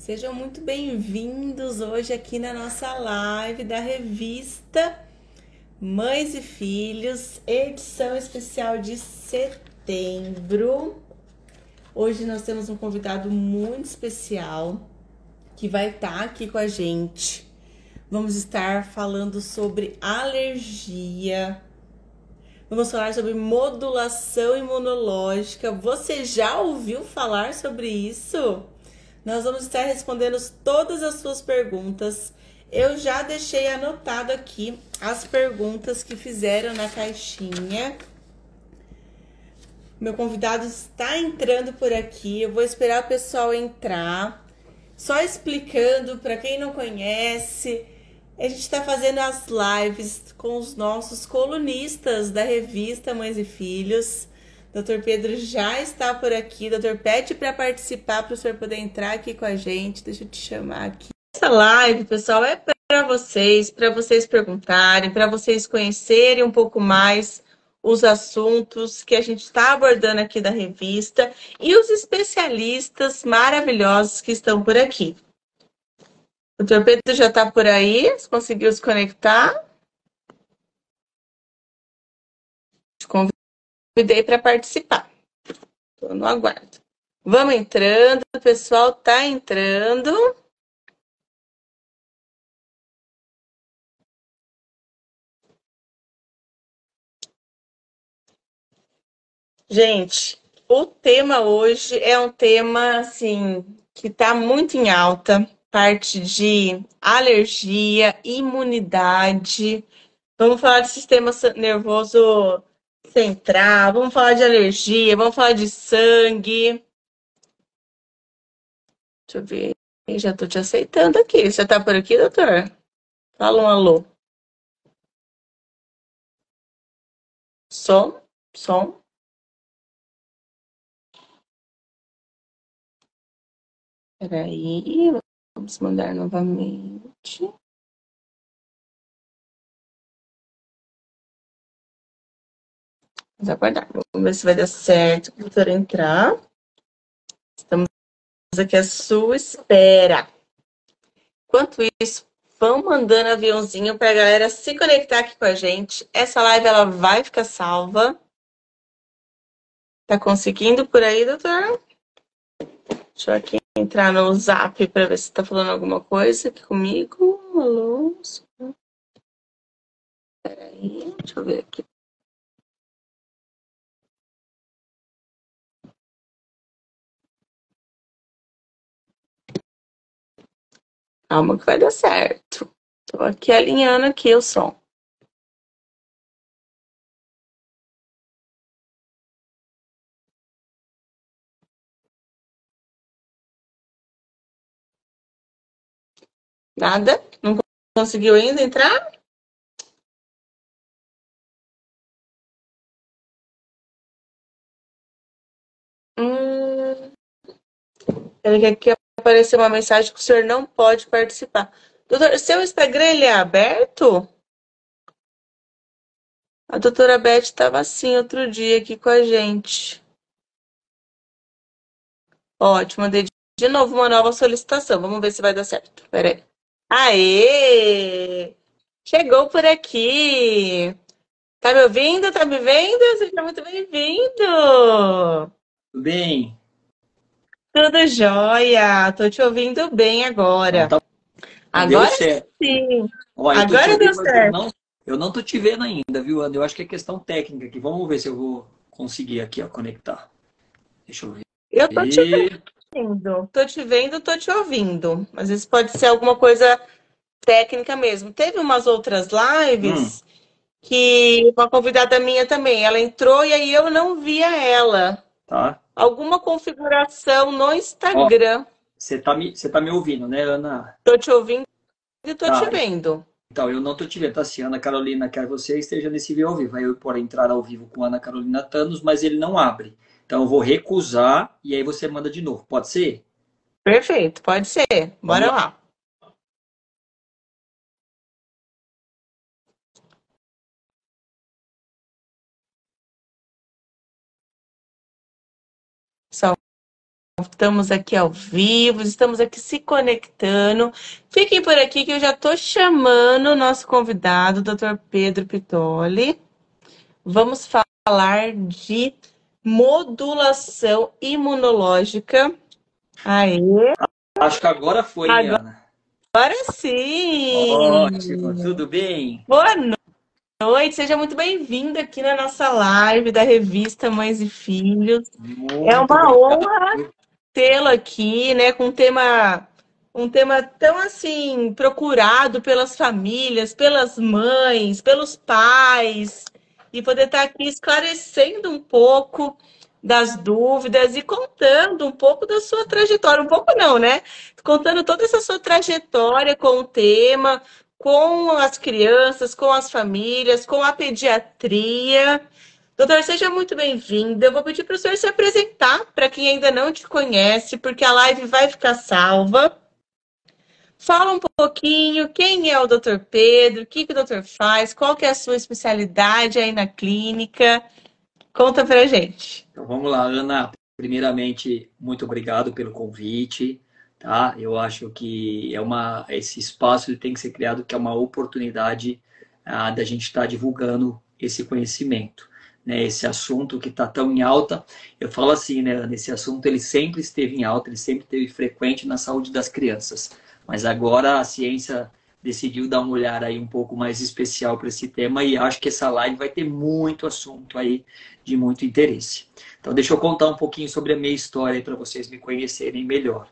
Sejam muito bem-vindos hoje aqui na nossa live da revista Mães e Filhos, edição especial de setembro. Hoje nós temos um convidado muito especial que vai estar aqui com a gente. Vamos estar falando sobre alergia. Vamos falar sobre modulação imunológica. Você já ouviu falar sobre isso? Nós vamos estar respondendo todas as suas perguntas. Eu já deixei anotado aqui as perguntas que fizeram na caixinha. Meu convidado está entrando por aqui. Eu vou esperar o pessoal entrar. Só explicando para quem não conhece, a gente está fazendo as lives com os nossos colunistas da revista Mães e Filhos. Dr. Pedro já está por aqui. Dr. pede para participar, para o senhor poder entrar aqui com a gente. Deixa eu te chamar aqui. Essa live, pessoal, é para vocês perguntarem, para vocês conhecerem um pouco mais os assuntos que a gente está abordando aqui da revista e os especialistas maravilhosos que estão por aqui. O Dr. Pedro já está por aí? Você conseguiu se conectar? Te convidei para participar. Estou no aguardo. Vamos entrando, o pessoal está entrando. Gente, o tema hoje é um tema assim que está muito em alta, parte de alergia, imunidade. Vamos falar de sistema nervoso central, vamos falar de alergia, vamos falar de sangue. Deixa eu ver. Já estou te aceitando aqui. Você está por aqui, doutor? Fala um alô. Som, som. Peraí, vamos mandar novamente. Vamos aguardar. Vamos ver se vai dar certo para o doutor entrar. Estamos aqui à sua espera. Enquanto isso, vão mandando aviãozinho para a galera se conectar aqui com a gente. Essa live ela vai ficar salva. Tá conseguindo por aí, doutor? Deixa eu aqui entrar no Zap para ver se tá falando alguma coisa aqui comigo. Alô? Peraí, deixa eu ver aqui. Calma que vai dar certo. Tô aqui alinhando aqui o som. Nada? Não conseguiu ainda entrar? Ele quer que apareça uma mensagem que o senhor não pode participar. Doutor, seu Instagram ele é aberto? A doutora Beth estava assim outro dia aqui com a gente. Ótimo, mandei de novo uma nova solicitação. Vamos ver se vai dar certo. Peraí. Aê! Chegou por aqui. Tá me ouvindo? Tá me vendo? Seja muito bem-vindo. Tudo bem? Tudo jóia. Tô te ouvindo bem Então, agora. deu Agora certo. sim. Ó, eu tô te Agora deu ouvindo, mas certo. eu não tô te vendo ainda, viu, Ana? Eu acho que é questão técnica aqui. Vamos ver se eu vou conseguir aqui, ó, conectar. Deixa eu ver. Eu tô te vendo. Tô te vendo, tô te ouvindo. Às vezes pode ser alguma coisa técnica mesmo. Teve umas outras Hum, lives que uma convidada minha também, ela entrou e aí eu não via ela. tá. Alguma configuração no Ó, Instagram. você tá me ouvindo, né, Ana? Tô te ouvindo e tô te Tá. vendo. Então, eu não tô te vendo, tá? Se a Ana Carolina quer você esteja nesse vídeo ao vivo. Aí eu por entrar ao vivo com a Ana Carolina Thanos, mas ele não abre. Então, eu vou recusar e aí você manda de novo. Pode ser? Perfeito, pode ser. Vamos Bora lá. lá. Só estamos aqui ao vivo, estamos aqui se conectando. Fiquem por aqui que eu já estou chamando o nosso convidado, o Dr. Pedro Pittoli. Vamos falar de modulação imunológica. Aê! Acho que agora foi, hein, Ana? Agora sim! Ótimo, tudo bem? Boa noite, seja muito bem-vindo aqui na nossa live da revista Mães e Filhos. É Muito uma obrigado. honra tê-lo aqui, né, com um tema tão assim procurado pelas famílias, pelas mães, pelos pais, e poder estar aqui esclarecendo um pouco das dúvidas e contando um pouco da sua trajetória, um pouco não, né? Contando toda essa sua trajetória com o tema, com as crianças, com as famílias, com a pediatria. Doutor, seja muito bem-vindo. Eu vou pedir para o senhor se apresentar para quem ainda não te conhece, porque a live vai ficar salva. Fala um pouquinho quem é o doutor Pedro, o que o doutor faz, qual que é a sua especialidade aí na clínica. Conta pra gente. Então vamos lá, Ana. Primeiramente, muito obrigado pelo convite, tá? Eu acho que esse espaço ele tem que ser criado, que é uma oportunidade da gente estar divulgando esse conhecimento, né? Esse assunto que está tão em alta. Eu falo assim, né, Ana? Esse assunto ele sempre esteve em alta, ele sempre esteve frequente na saúde das crianças. Mas agora a ciência decidiu dar um olhar aí um pouco mais especial para esse tema e acho que essa live vai ter muito assunto aí de muito interesse. Então, deixa eu contar um pouquinho sobre a minha história para vocês me conhecerem melhor.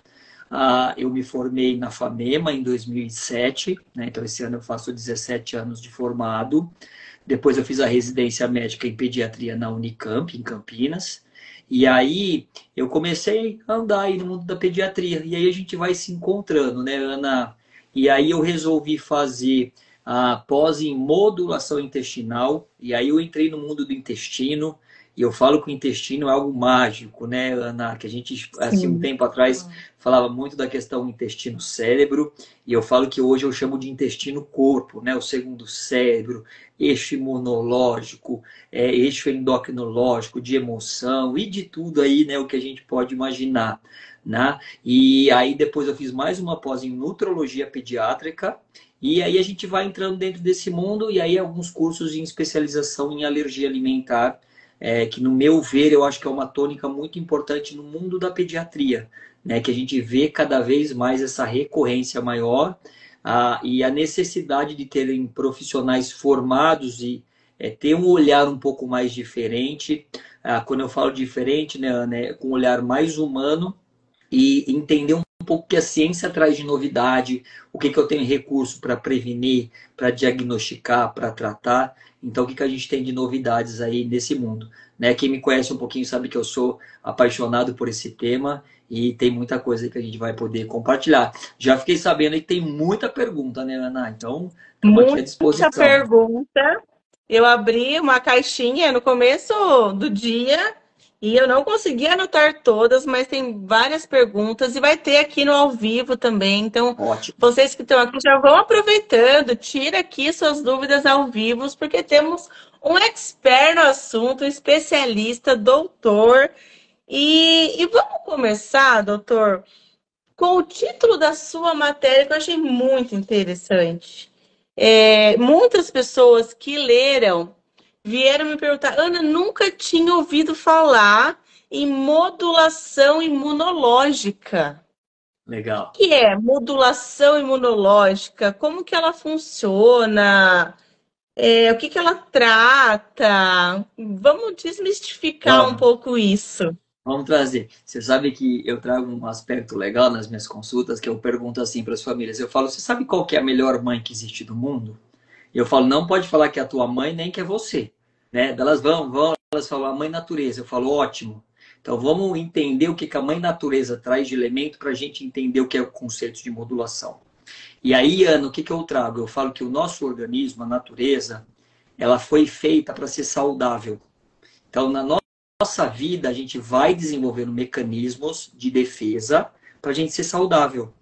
Eu me formei na FAMEMA em 2007, né? Então esse ano eu faço 17 anos de formado. Depois eu fiz a residência médica em pediatria na Unicamp, em Campinas. E aí eu comecei a andar aí no mundo da pediatria. E aí a gente vai se encontrando, né, Ana? E aí eu resolvi fazer a pós em modulação intestinal. E aí eu entrei no mundo do intestino. E eu falo que o intestino é algo mágico, né, Ana? Que a gente, assim, um tempo atrás, falava muito da questão intestino-cérebro. E eu falo que hoje eu chamo de intestino-corpo, né? O segundo cérebro, eixo imunológico, eixo endocrinológico, de emoção e de tudo aí, né? O que a gente pode imaginar, né? E aí depois eu fiz mais uma pós em nutrologia pediátrica. E aí a gente vai entrando dentro desse mundo e aí alguns cursos em especialização em alergia alimentar, que no meu ver eu acho que é uma tônica muito importante no mundo da pediatria, né? Que a gente vê cada vez mais essa recorrência maior e a necessidade de terem profissionais formados e ter um olhar um pouco mais diferente. Quando eu falo diferente, né, com um olhar mais humano e entender um pouco o que a ciência traz de novidade, o que eu tenho recurso para prevenir, para diagnosticar, para tratar. Então, o que a gente tem de novidades aí nesse mundo, né? Quem me conhece um pouquinho sabe que eu sou apaixonado por esse tema e tem muita coisa aí que a gente vai poder compartilhar. Já fiquei sabendo que tem muita pergunta, né, Ana? Então, estamos aqui à disposição. Muita pergunta. Eu abri uma caixinha no começo do dia e eu não consegui anotar todas, mas tem várias perguntas e vai ter aqui no ao vivo também. Então, Ótimo. vocês que estão aqui já vão aproveitando, tira aqui suas dúvidas ao vivo, porque temos um expert no assunto, um especialista, doutor. E vamos começar, doutor, com o título da sua matéria, que eu achei muito interessante. Muitas pessoas que leram vieram me perguntar, Ana, nunca tinha ouvido falar em modulação imunológica. Legal. O que é modulação imunológica? Como que ela funciona? O que ela trata? Vamos desmistificar um pouco isso. Vamos trazer. Você sabe que eu trago um aspecto legal nas minhas consultas, que eu pergunto assim para as famílias. Eu falo, você sabe qual que é a melhor mãe que existe do mundo? E eu falo, não pode falar que é a tua mãe, nem que é você. Né? Elas elas falam, a mãe natureza. Eu falo, ótimo. Então vamos entender o que a mãe natureza traz de elemento para a gente entender o que é o conceito de modulação. E aí, Ana, o que eu trago? Eu falo que o nosso organismo, a natureza, ela foi feita para ser saudável. Então, na nossa vida, a gente vai desenvolvendo mecanismos de defesa para a gente ser saudável.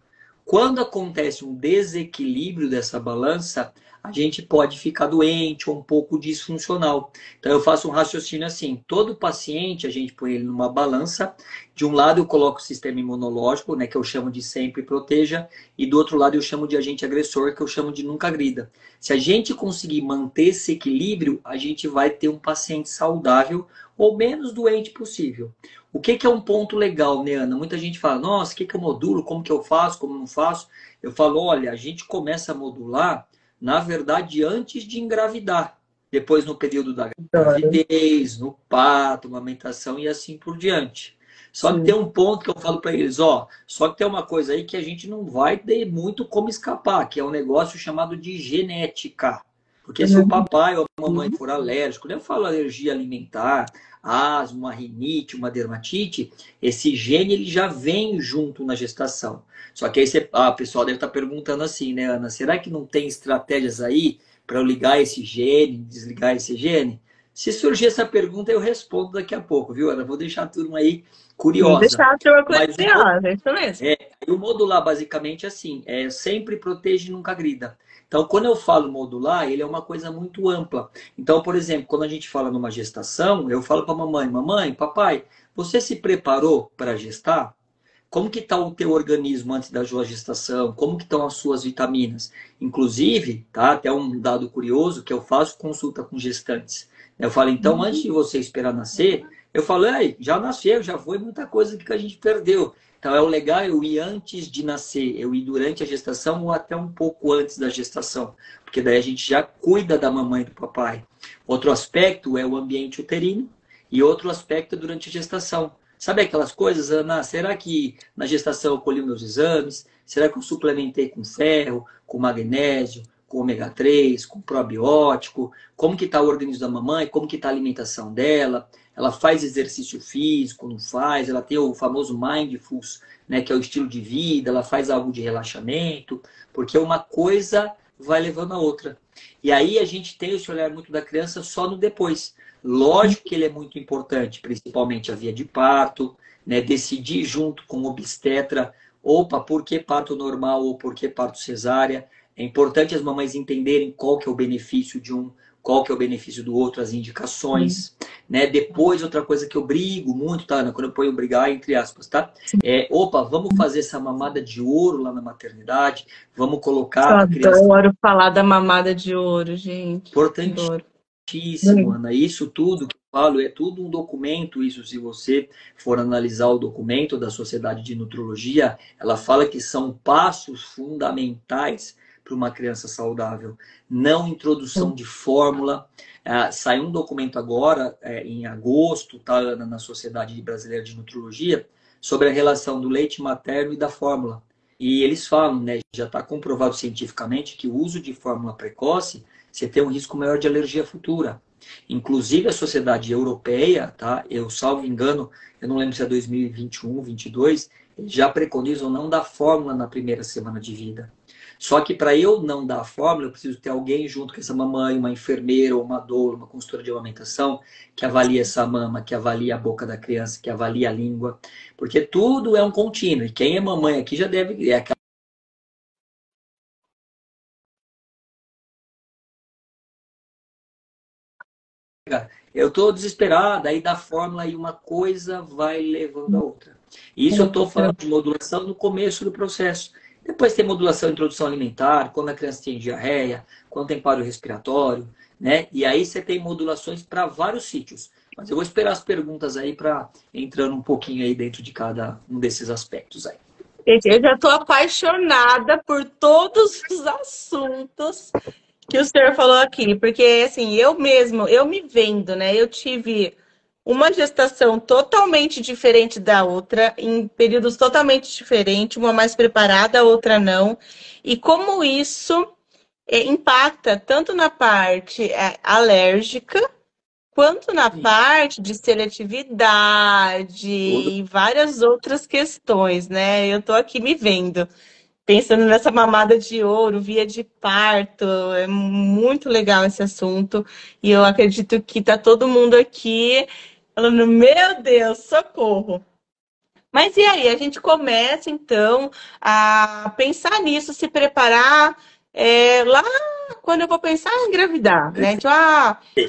Quando acontece um desequilíbrio dessa balança, a gente pode ficar doente ou um pouco disfuncional. Então eu faço um raciocínio assim, todo paciente a gente põe ele numa balança, de um lado eu coloco o sistema imunológico, né, que eu chamo de sempre proteja, e do outro lado eu chamo de agente agressor, que eu chamo de nunca agrida. Se a gente conseguir manter esse equilíbrio, a gente vai ter um paciente saudável ou menos doente possível. O que é um ponto legal, né, Ana? Muita gente fala, nossa, o que eu modulo, como que eu faço, como não faço? Eu falo, olha, a gente começa a modular, na verdade, antes de engravidar. Depois no período da gravidez, no parto, amamentação e assim por diante. Só que tem um ponto que eu falo para eles, ó, só que tem uma coisa aí que a gente não vai ter muito como escapar, que é um negócio chamado de genética. Porque se o papai ou a mamãe for alérgico, quando eu falo alergia alimentar, asma, uma rinite, uma dermatite, esse gene ele já vem junto na gestação. Só que aí o pessoal deve estar perguntando assim, né, Ana? Será que não tem estratégias aí para eu ligar esse gene, desligar esse gene? Se surgir essa pergunta, eu respondo daqui a pouco, viu, Ana? Vou deixar a turma aí Vou curiosa. deixar a turma Mas curiosa, é isso mesmo. o modular, basicamente, assim, sempre protege e nunca agrida. Então, quando eu falo modular, ele é uma coisa muito ampla. Então, por exemplo, quando a gente fala numa gestação, eu falo para a mamãe, mamãe, papai, você se preparou para gestar? Como que está o teu organismo antes da sua gestação? Como que estão as suas vitaminas? Inclusive, tá? Até um dado curioso que eu faço consulta com gestantes. Eu falo, então, antes de você esperar nascer, eu falo, já nasceu, já foi muita coisa que a gente perdeu. Então, é o legal eu ir antes de nascer, eu ir durante a gestação ou até um pouco antes da gestação, porque daí a gente já cuida da mamãe e do papai. Outro aspecto é o ambiente uterino e outro aspecto é durante a gestação. Sabe aquelas coisas, Ana? Será que na gestação eu colhi meus exames? Será que eu suplementei com ferro, com magnésio, com ômega 3, com probiótico? Como que está o organismo da mamãe? Como que está a alimentação dela? Ela faz exercício físico, não faz? Ela tem o famoso mindfulness, né, que é o estilo de vida? Ela faz algo de relaxamento? Porque uma coisa vai levando a outra. E aí a gente tem esse olhar muito da criança só no depois. Lógico que ele é muito importante, principalmente a via de parto, né? Decidir junto com o obstetra, opa, por que parto normal ou por que parto cesárea. É importante as mamães entenderem qual que é o benefício de um, qual que é o benefício do outro, as indicações, né? Depois, outra coisa que eu brigo muito, tá, Ana? Quando eu ponho brigar, entre aspas, tá? Opa, vamos fazer essa mamada de ouro lá na maternidade, vamos colocar Eu a criança... adoro falar da mamada de ouro, gente. Importante. Adoro. Muitíssimo, Ana. Isso tudo que eu falo é tudo um documento. Isso, se você for analisar o documento da Sociedade de Nutrologia, ela fala que são passos fundamentais para uma criança saudável. Não introdução de fórmula. Saiu um documento agora, em agosto, tá, Ana, na Sociedade Brasileira de Nutrologia, sobre a relação do leite materno e da fórmula. E eles falam, né, já está comprovado cientificamente que o uso de fórmula precoce você tem um risco maior de alergia futura. Inclusive a sociedade europeia, tá? Eu salvo engano, eu não lembro se é 2021, 22, eles já preconizam não dar fórmula na primeira semana de vida. Só que para eu não dar a fórmula, eu preciso ter alguém junto com essa mamãe, uma enfermeira ou uma doula, uma consultora de amamentação, que avalie essa mama, que avalie a boca da criança, que avalie a língua. Porque tudo é um contínuo. E quem é mamãe aqui já deve... Eu estou desesperado, aí dá fórmula e uma coisa vai levando a outra. Isso eu estou falando de modulação no começo do processo. Depois tem modulação de introdução alimentar, quando a criança tem diarreia, quando tem paro respiratório, né? E aí você tem modulações para vários sítios. Mas eu vou esperar as perguntas aí para entrando um pouquinho aí dentro de cada um desses aspectos aí. Gente, eu já estou apaixonada por todos os assuntos que o senhor falou aqui, porque assim, eu me vendo, né? Eu tive uma gestação totalmente diferente da outra, em períodos totalmente diferentes, uma mais preparada, a outra não. E como isso impacta tanto na parte alérgica, quanto na parte de seletividade e várias outras questões, né? Eu tô aqui me vendo, pensando nessa mamada de ouro, via de parto, é muito legal esse assunto. E eu acredito que tá todo mundo aqui falando, meu Deus, socorro. Mas e aí, a gente começa então a pensar nisso, se preparar. lá quando eu vou pensar em engravidar, né? Então,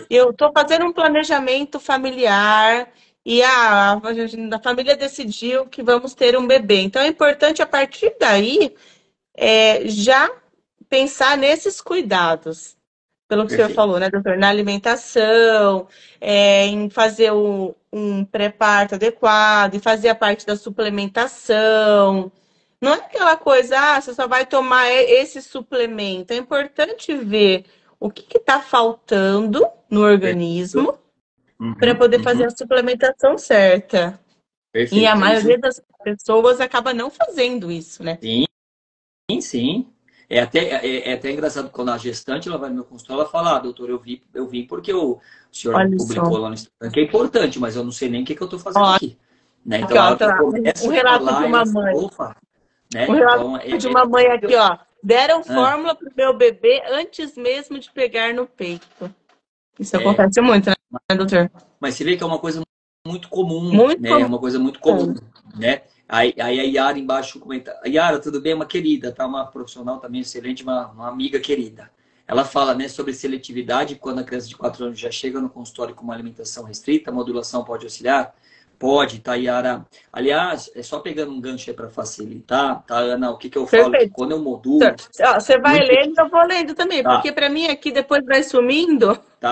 eu estou fazendo um planejamento familiar e a família decidiu que vamos ter um bebê. Então, é importante, a partir daí, já pensar nesses cuidados, pelo que o senhor Perfeito. falou, né, doutor? Na alimentação, em fazer um pré-parto adequado, e fazer a parte da suplementação. Não é aquela coisa, você só vai tomar esse suplemento. É importante ver o que está faltando no Perfeito. organismo para Uhum, poder fazer uhum. a suplementação certa. E a Perfeito. É maioria isso. das pessoas acaba não fazendo isso, né? Sim, sim. É até engraçado quando a gestante ela vai no meu consultório, ela fala, doutor, eu vi porque o senhor Olha só. publicou lá no Instagram que é importante, mas eu não sei nem o que, que eu estou fazendo Ó, aqui. Né? aqui, Então, a ó, hora que tá, um começa a relato de falar, uma ela fala, mãe. opa, Um né? relato Então, de uma mãe aqui, ó. Deram ah, fórmula pro meu bebê antes mesmo de pegar no peito. Isso é, acontece muito, né, doutor? mas você vê que é uma coisa muito comum, Muito né? É comum. uma coisa muito comum, né? Aí a Yara embaixo comenta, Yara, tudo bem? Uma querida, tá? Uma profissional também excelente, uma amiga querida. Ela fala, né, sobre seletividade, quando a criança de 4 anos já chega no consultório com uma alimentação restrita, a modulação pode auxiliar? Pode, tá, Yara? Aliás, é só pegando um gancho aí para facilitar, tá, Ana? O que que eu falo? Que Perfeito. quando eu modulo, Ó, você o vai intestino, lendo, eu vou lendo também, tá, porque para mim aqui depois vai sumindo, tá,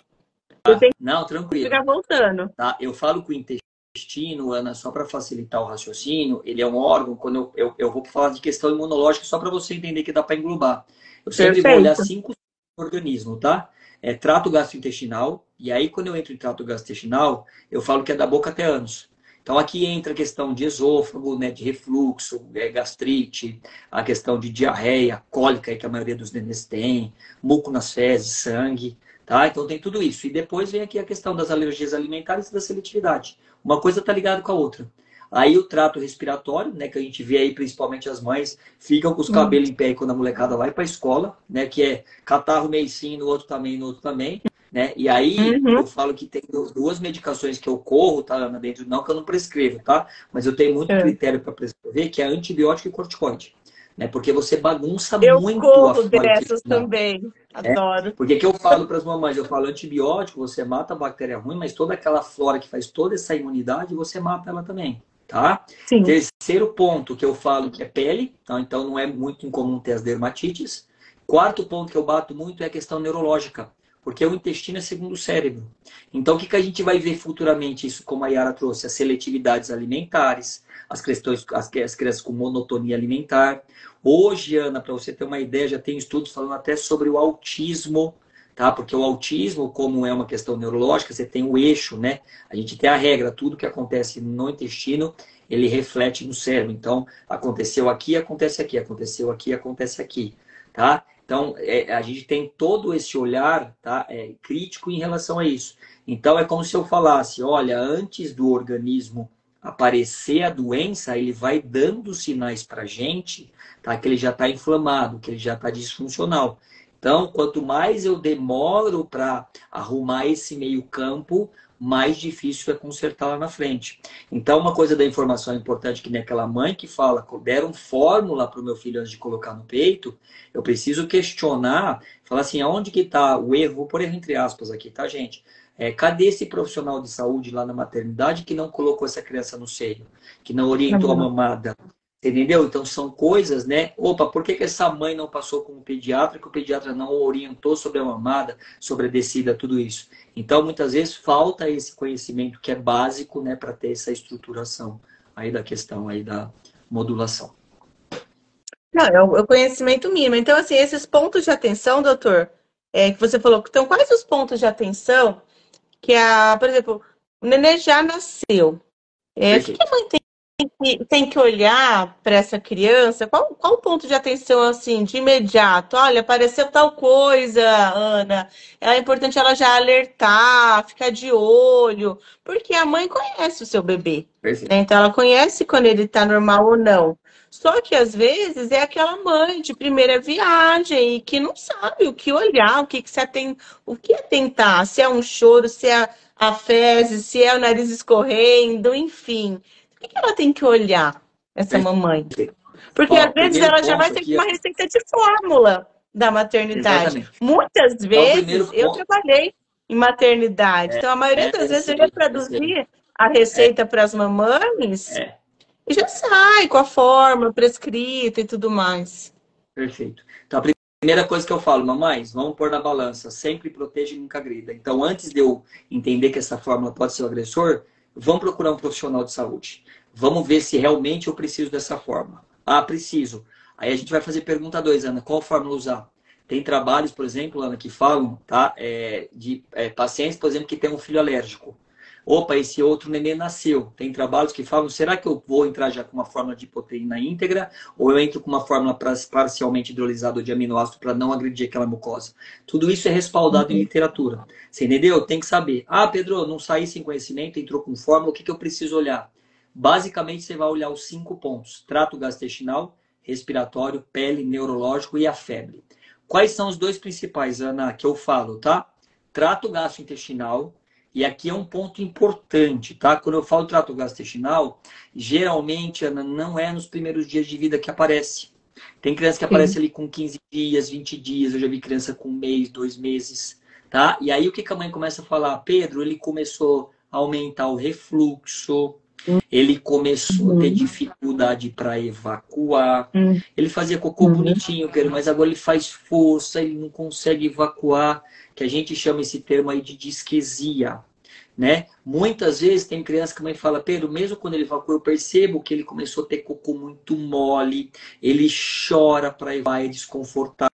eu tenho não, que tranquilo. ficar voltando. Tá? Eu falo que o intestino, Ana, só para facilitar o raciocínio, ele é um órgão, quando eu vou falar de questão imunológica, só para você entender que dá para englobar. Eu sempre vou olhar Perfeito. 5 organismos, tá? É trato gastrointestinal, e aí quando eu entro em trato gastrointestinal, eu falo que é da boca até ânus. Então aqui entra a questão de esôfago, né, de refluxo, gastrite, a questão de diarreia, cólica, que a maioria dos nenês tem, muco nas fezes, sangue. Tá? Então tem tudo isso. E depois vem aqui a questão das alergias alimentares e da seletividade. Uma coisa está ligada com a outra. Aí o trato respiratório, né, que a gente vê aí principalmente as mães ficam com os Hum. cabelos em pé quando a molecada vai para a escola, né, que é catarro meio sim, no outro também, no outro também, né? E aí Uhum. eu falo que tem duas medicações que eu corro, tá, Ana, dentro, não que eu não prescrevo, tá? Mas eu tenho muito É. critério para prescrever, que é antibiótico e corticoide, né? Porque você bagunça Eu muito a corro flora dessas intestinal. também. É, Adoro. porque que eu falo para as mamães? Eu falo antibiótico, você mata a bactéria ruim, mas toda aquela flora que faz toda essa imunidade, você mata ela também, tá? Sim. Terceiro ponto que eu falo que é pele, então não é muito incomum ter as dermatites. Quarto ponto que eu bato muito é a questão neurológica, porque o intestino é segundo o cérebro. Então o que a gente vai ver futuramente, isso como a Yara trouxe, as seletividades alimentares, as questões, as crianças com monotonia alimentar. Hoje, Ana, para você ter uma ideia, já tem estudos falando até sobre o autismo, tá? Porque o autismo, como é uma questão neurológica, você tem o eixo, né? A gente tem a regra, tudo que acontece no intestino, ele reflete no cérebro. Então, aconteceu aqui, acontece aqui, aconteceu aqui, acontece aqui, tá? Então, a gente tem todo esse olhar, tá? Crítico em relação a isso. Então, é como se eu falasse, olha, antes do organismo aparecer a doença, ele vai dando sinais para a gente, tá? Que ele já está inflamado, que ele já está disfuncional. Então, quanto mais eu demoro para arrumar esse meio campo, mais difícil é consertar lá na frente. Então, uma coisa da informação importante que nem aquela mãe que fala, deram fórmula para o meu filho antes de colocar no peito, eu preciso questionar, falar assim, aonde que está o erro? Vou pôr erro entre aspas aqui, tá, gente? Cadê esse profissional de saúde lá na maternidade que não colocou essa criança no seio, que não orientou a mamada? Entendeu? Então são coisas, né? Opa, por que essa mãe não passou com o pediatra, que o pediatra não orientou sobre a mamada, sobre a descida, tudo isso? Então, muitas vezes falta esse conhecimento que é básico, né, para ter essa estruturação aí da questão aí da modulação. Não, é o conhecimento mínimo. Então, assim, esses pontos de atenção, doutor, que você falou, então, quais os pontos de atenção que por exemplo, o nenê já nasceu. O que Perfeito. a mãe tem que olhar para essa criança? Qual o ponto de atenção, assim, de imediato? Olha, apareceu tal coisa, Ana. É importante ela já alertar, ficar de olho, porque a mãe conhece o seu bebê, Perfeito. né? Então, ela conhece quando ele está normal ou não. Só que, às vezes, é aquela mãe de primeira viagem e que não sabe o que olhar, o que atentar, se é um choro, se é a fezes, se é o nariz escorrendo, enfim. O que ela tem que olhar, essa mamãe? Perfeito. Porque Ó, às vezes primeiro ela já vai ponto ter aqui, uma receita de fórmula. da maternidade. Exatamente. Muitas Então, o primeiro vezes eu ponto trabalhei em maternidade, então a maioria das vezes eu ia percebo, percebo. traduzir a receita para as mamães É, e já sai com a fórmula prescrita e tudo mais. perfeito. Então, a primeira coisa que eu falo, mamães, vamos pôr na balança, sempre proteja e nunca agrida. Então, antes de eu entender que essa fórmula pode ser o agressor, vamos procurar um profissional de saúde. Vamos ver se realmente eu preciso dessa fórmula. Ah, preciso. Aí a gente vai fazer pergunta 2, Ana, qual fórmula usar? Tem trabalhos, por exemplo, Ana, que falam, tá, de pacientes, por exemplo, que têm um filho alérgico. Opa, esse outro neném nasceu. Tem trabalhos que falam, será que eu vou entrar já com uma fórmula de proteína íntegra ou eu entro com uma fórmula parcialmente hidrolisada de aminoácido para não agredir aquela mucosa? Tudo isso é respaldado em literatura. Você entendeu? Tem que saber. Ah, Pedro, não saí sem conhecimento, entrou com fórmula, o que eu preciso olhar? Basicamente, você vai olhar os 5 pontos. Trato gastrointestinal, respiratório, pele, neurológico e a febre. Quais são os 2 principais, Ana, que eu falo, tá? Trato gastrointestinal. E aqui é um ponto importante, tá? Quando eu falo trato gastrointestinal, geralmente, Ana, não é nos primeiros dias de vida que aparece. Tem criança que aparece ali com 15 dias, 20 dias, eu já vi criança com 1 mês, 2 meses, tá? E aí o que a mãe começa a falar? Pedro, ele começou a aumentar o refluxo, ele começou a ter dificuldade para evacuar, ele fazia cocô bonitinho, Pedro, mas agora ele faz força, ele não consegue evacuar, que a gente chama esse termo aí de disquesia, né? Muitas vezes tem criança que a mãe fala, Pedro, mesmo quando ele evacua, eu percebo que ele começou a ter cocô muito mole, ele chora para evacuar, é desconfortável.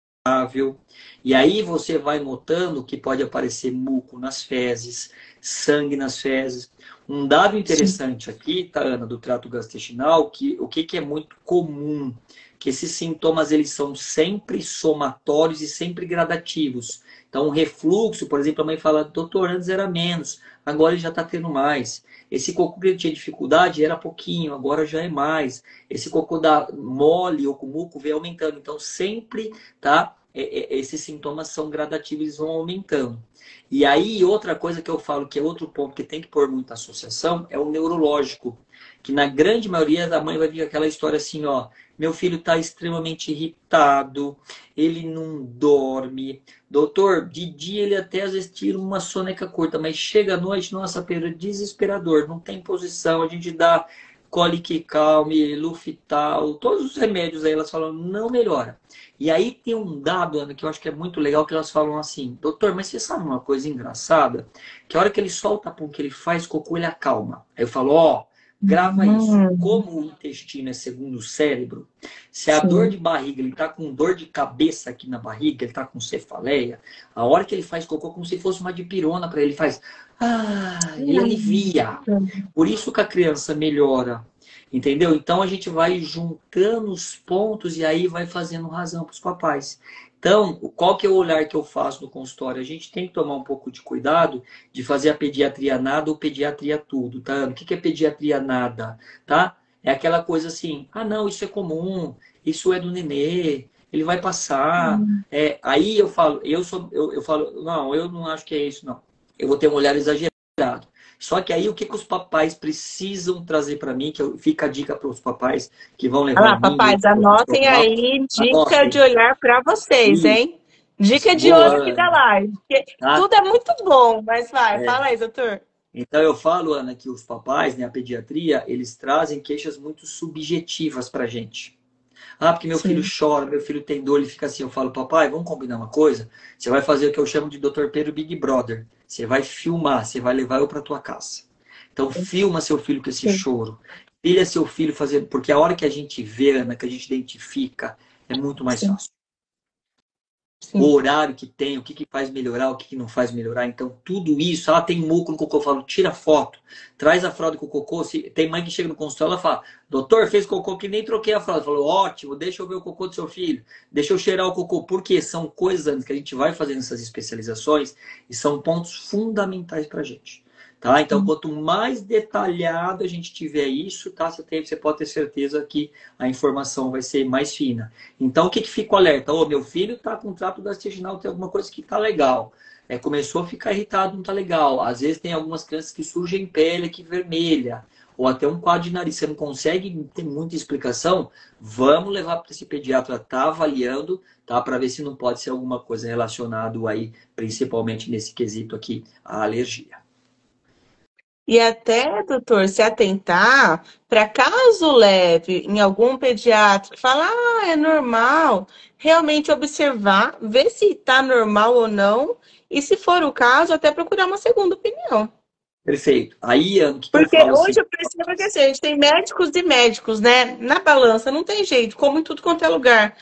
E aí você vai notando que pode aparecer muco nas fezes, sangue nas fezes. Um dado interessante aqui, tá, Ana, do trato gastrointestinal, que o que é muito comum, que esses sintomas eles são sempre somatórios e sempre gradativos. Então, o refluxo, por exemplo, a mãe fala, doutor, antes era menos, agora ele já está tendo mais. Esse cocô que ele tinha dificuldade era pouquinho, agora já é mais. Esse cocô da mole ou com muco vem aumentando. Então, sempre, tá? Esses sintomas são gradativos, eles vão aumentando. E aí, outra coisa que eu falo, que é outro ponto que tem que pôr muita associação, é o neurológico. Que na grande maioria da mãe vai vir aquela história assim, ó, meu filho está extremamente irritado, ele não dorme. Doutor, de dia ele até às vezes tira uma soneca curta, mas chega à noite, nossa, Pedro, é desesperador, não tem posição, a gente dá colic calme, Lufital, todos os remédios aí, elas falam, não melhora. E aí tem um dado, Ana, que eu acho que é muito legal, que elas falam assim, doutor, mas você sabe uma coisa engraçada? Que a hora que ele solta a pum, que ele faz cocô, ele acalma. Aí eu falo, ó, grava isso. Como o intestino é segundo o cérebro, se a dor de barriga, ele tá com dor de cabeça aqui na barriga, ele tá com cefaleia, a hora que ele faz cocô, como se fosse uma dipirona para ele, faz, ele alivia. Por isso que a criança melhora. Entendeu? Então a gente vai juntando os pontos e aí vai fazendo razão para os papais. Então, qual que é o olhar que eu faço no consultório? A gente tem que tomar um pouco de cuidado de fazer a pediatria nada ou pediatria tudo, tá? O que é pediatria nada, tá? É aquela coisa assim, ah não, isso é comum, isso é do nenê, ele vai passar. Aí eu falo, eu falo, não, eu não acho que é isso, não. Eu vou ter um olhar exagerado. Só que aí o que os papais precisam trazer para mim, fica a dica para os papais que vão levar Ah lá, em mim, papais, anotem aí, dica de anotem. olhar para vocês, hein? Dica de Boa, ouro aqui da Ana, live. Porque tá? tudo é muito bom, mas vai, fala aí, doutor. Então eu falo, Ana, que os papais, né, a pediatria, eles trazem queixas muito subjetivas para a gente. Ah, porque meu filho Sim. chora, meu filho tem dor, ele fica assim. Eu falo, papai, vamos combinar uma coisa? Você vai fazer o que eu chamo de Dr. Pedro Big Brother. Você vai filmar, você vai levar eu para tua casa. Então filma seu filho com esse Sim. choro. Filha seu filho fazendo, porque a hora que a gente vê, Ana, que a gente identifica, é muito mais Sim. fácil. O Sim. horário que tem, o que faz melhorar, o que não faz melhorar. Então, tudo isso, tem muco no cocô, eu falo, tira foto, traz a fralda com o cocô. Tem mãe que chega no consultório, ela fala, doutor, fez cocô que nem troquei a fralda. Falou, ótimo, deixa eu ver o cocô do seu filho, deixa eu cheirar o cocô. Porque são coisas que a gente vai fazendo essas especializações e são pontos fundamentais pra gente. Tá? Então, quanto mais detalhado a gente tiver isso, tá? Você pode ter certeza que a informação vai ser mais fina. Então, o que fica o alerta? Meu filho está com trato gastrointestinal, tem alguma coisa que está legal. Começou a ficar irritado, não está legal. Às vezes tem algumas crianças que surgem pele aqui vermelha. ou até um quadro de nariz, você não consegue ter muita explicação, vamos levar para esse pediatra tá avaliando, tá, para ver se não pode ser alguma coisa relacionada aí, principalmente nesse quesito aqui, a alergia. E até, doutor, se atentar para caso leve em algum pediatra, falar, é normal, realmente observar, ver se está normal ou não, e se for o caso, até procurar uma segunda opinião. Perfeito. Aí, Ana, o que eu Porque falo assim? hoje eu percebo que assim, a gente tem médicos e médicos, né? Na balança não tem jeito, como em tudo quanto é lugar.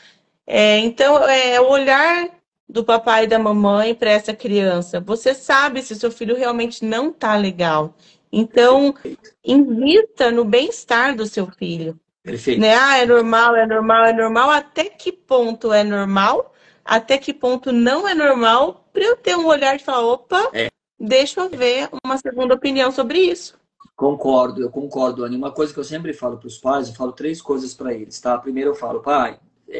Então, o olhar do papai e da mamãe para essa criança. Você sabe se o seu filho realmente não está legal. Então, Perfeito. invista no bem-estar do seu filho. Né? Perfeito. Ah, é normal, é normal, é normal. Até que ponto é normal? Até que ponto não é normal? Para eu ter um olhar de falar, opa, É, deixa eu ver uma segunda opinião sobre isso. concordo, eu concordo, Ana. Uma coisa que eu sempre falo para os pais, eu falo três coisas para eles, tá? Primeiro eu falo, pai,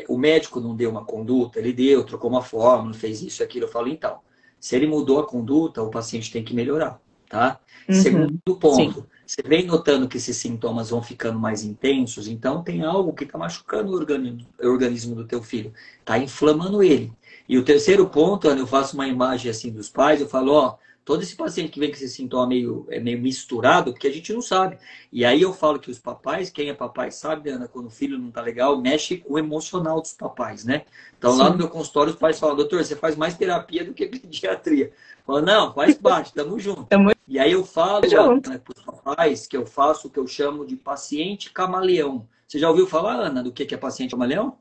o médico não deu uma conduta, ele deu, trocou uma fórmula, fez isso e aquilo. Eu falo, então, se ele mudou a conduta, o paciente tem que melhorar, tá? Segundo Uhum, sim. ponto, você vem notando que esses sintomas vão ficando mais intensos, então tem algo que está machucando o organismo do teu filho, está inflamando ele. E o terceiro ponto, Ana, eu faço uma imagem assim dos pais, eu falo, ó, todo esse paciente que vem com esse sintoma meio misturado, porque a gente não sabe. E aí eu falo que os papais, quem é papai sabe, Ana, quando o filho não tá legal, mexe com o emocional dos papais, né? Então lá no Sim. meu consultório os pais falam, doutor, você faz mais terapia do que pediatria. Falo, não, faz parte, tamo junto. Tamo E aí eu falo, junto. Ana, para os papais que eu faço o que eu chamo de paciente camaleão. Você já ouviu falar, Ana, do que é paciente camaleão?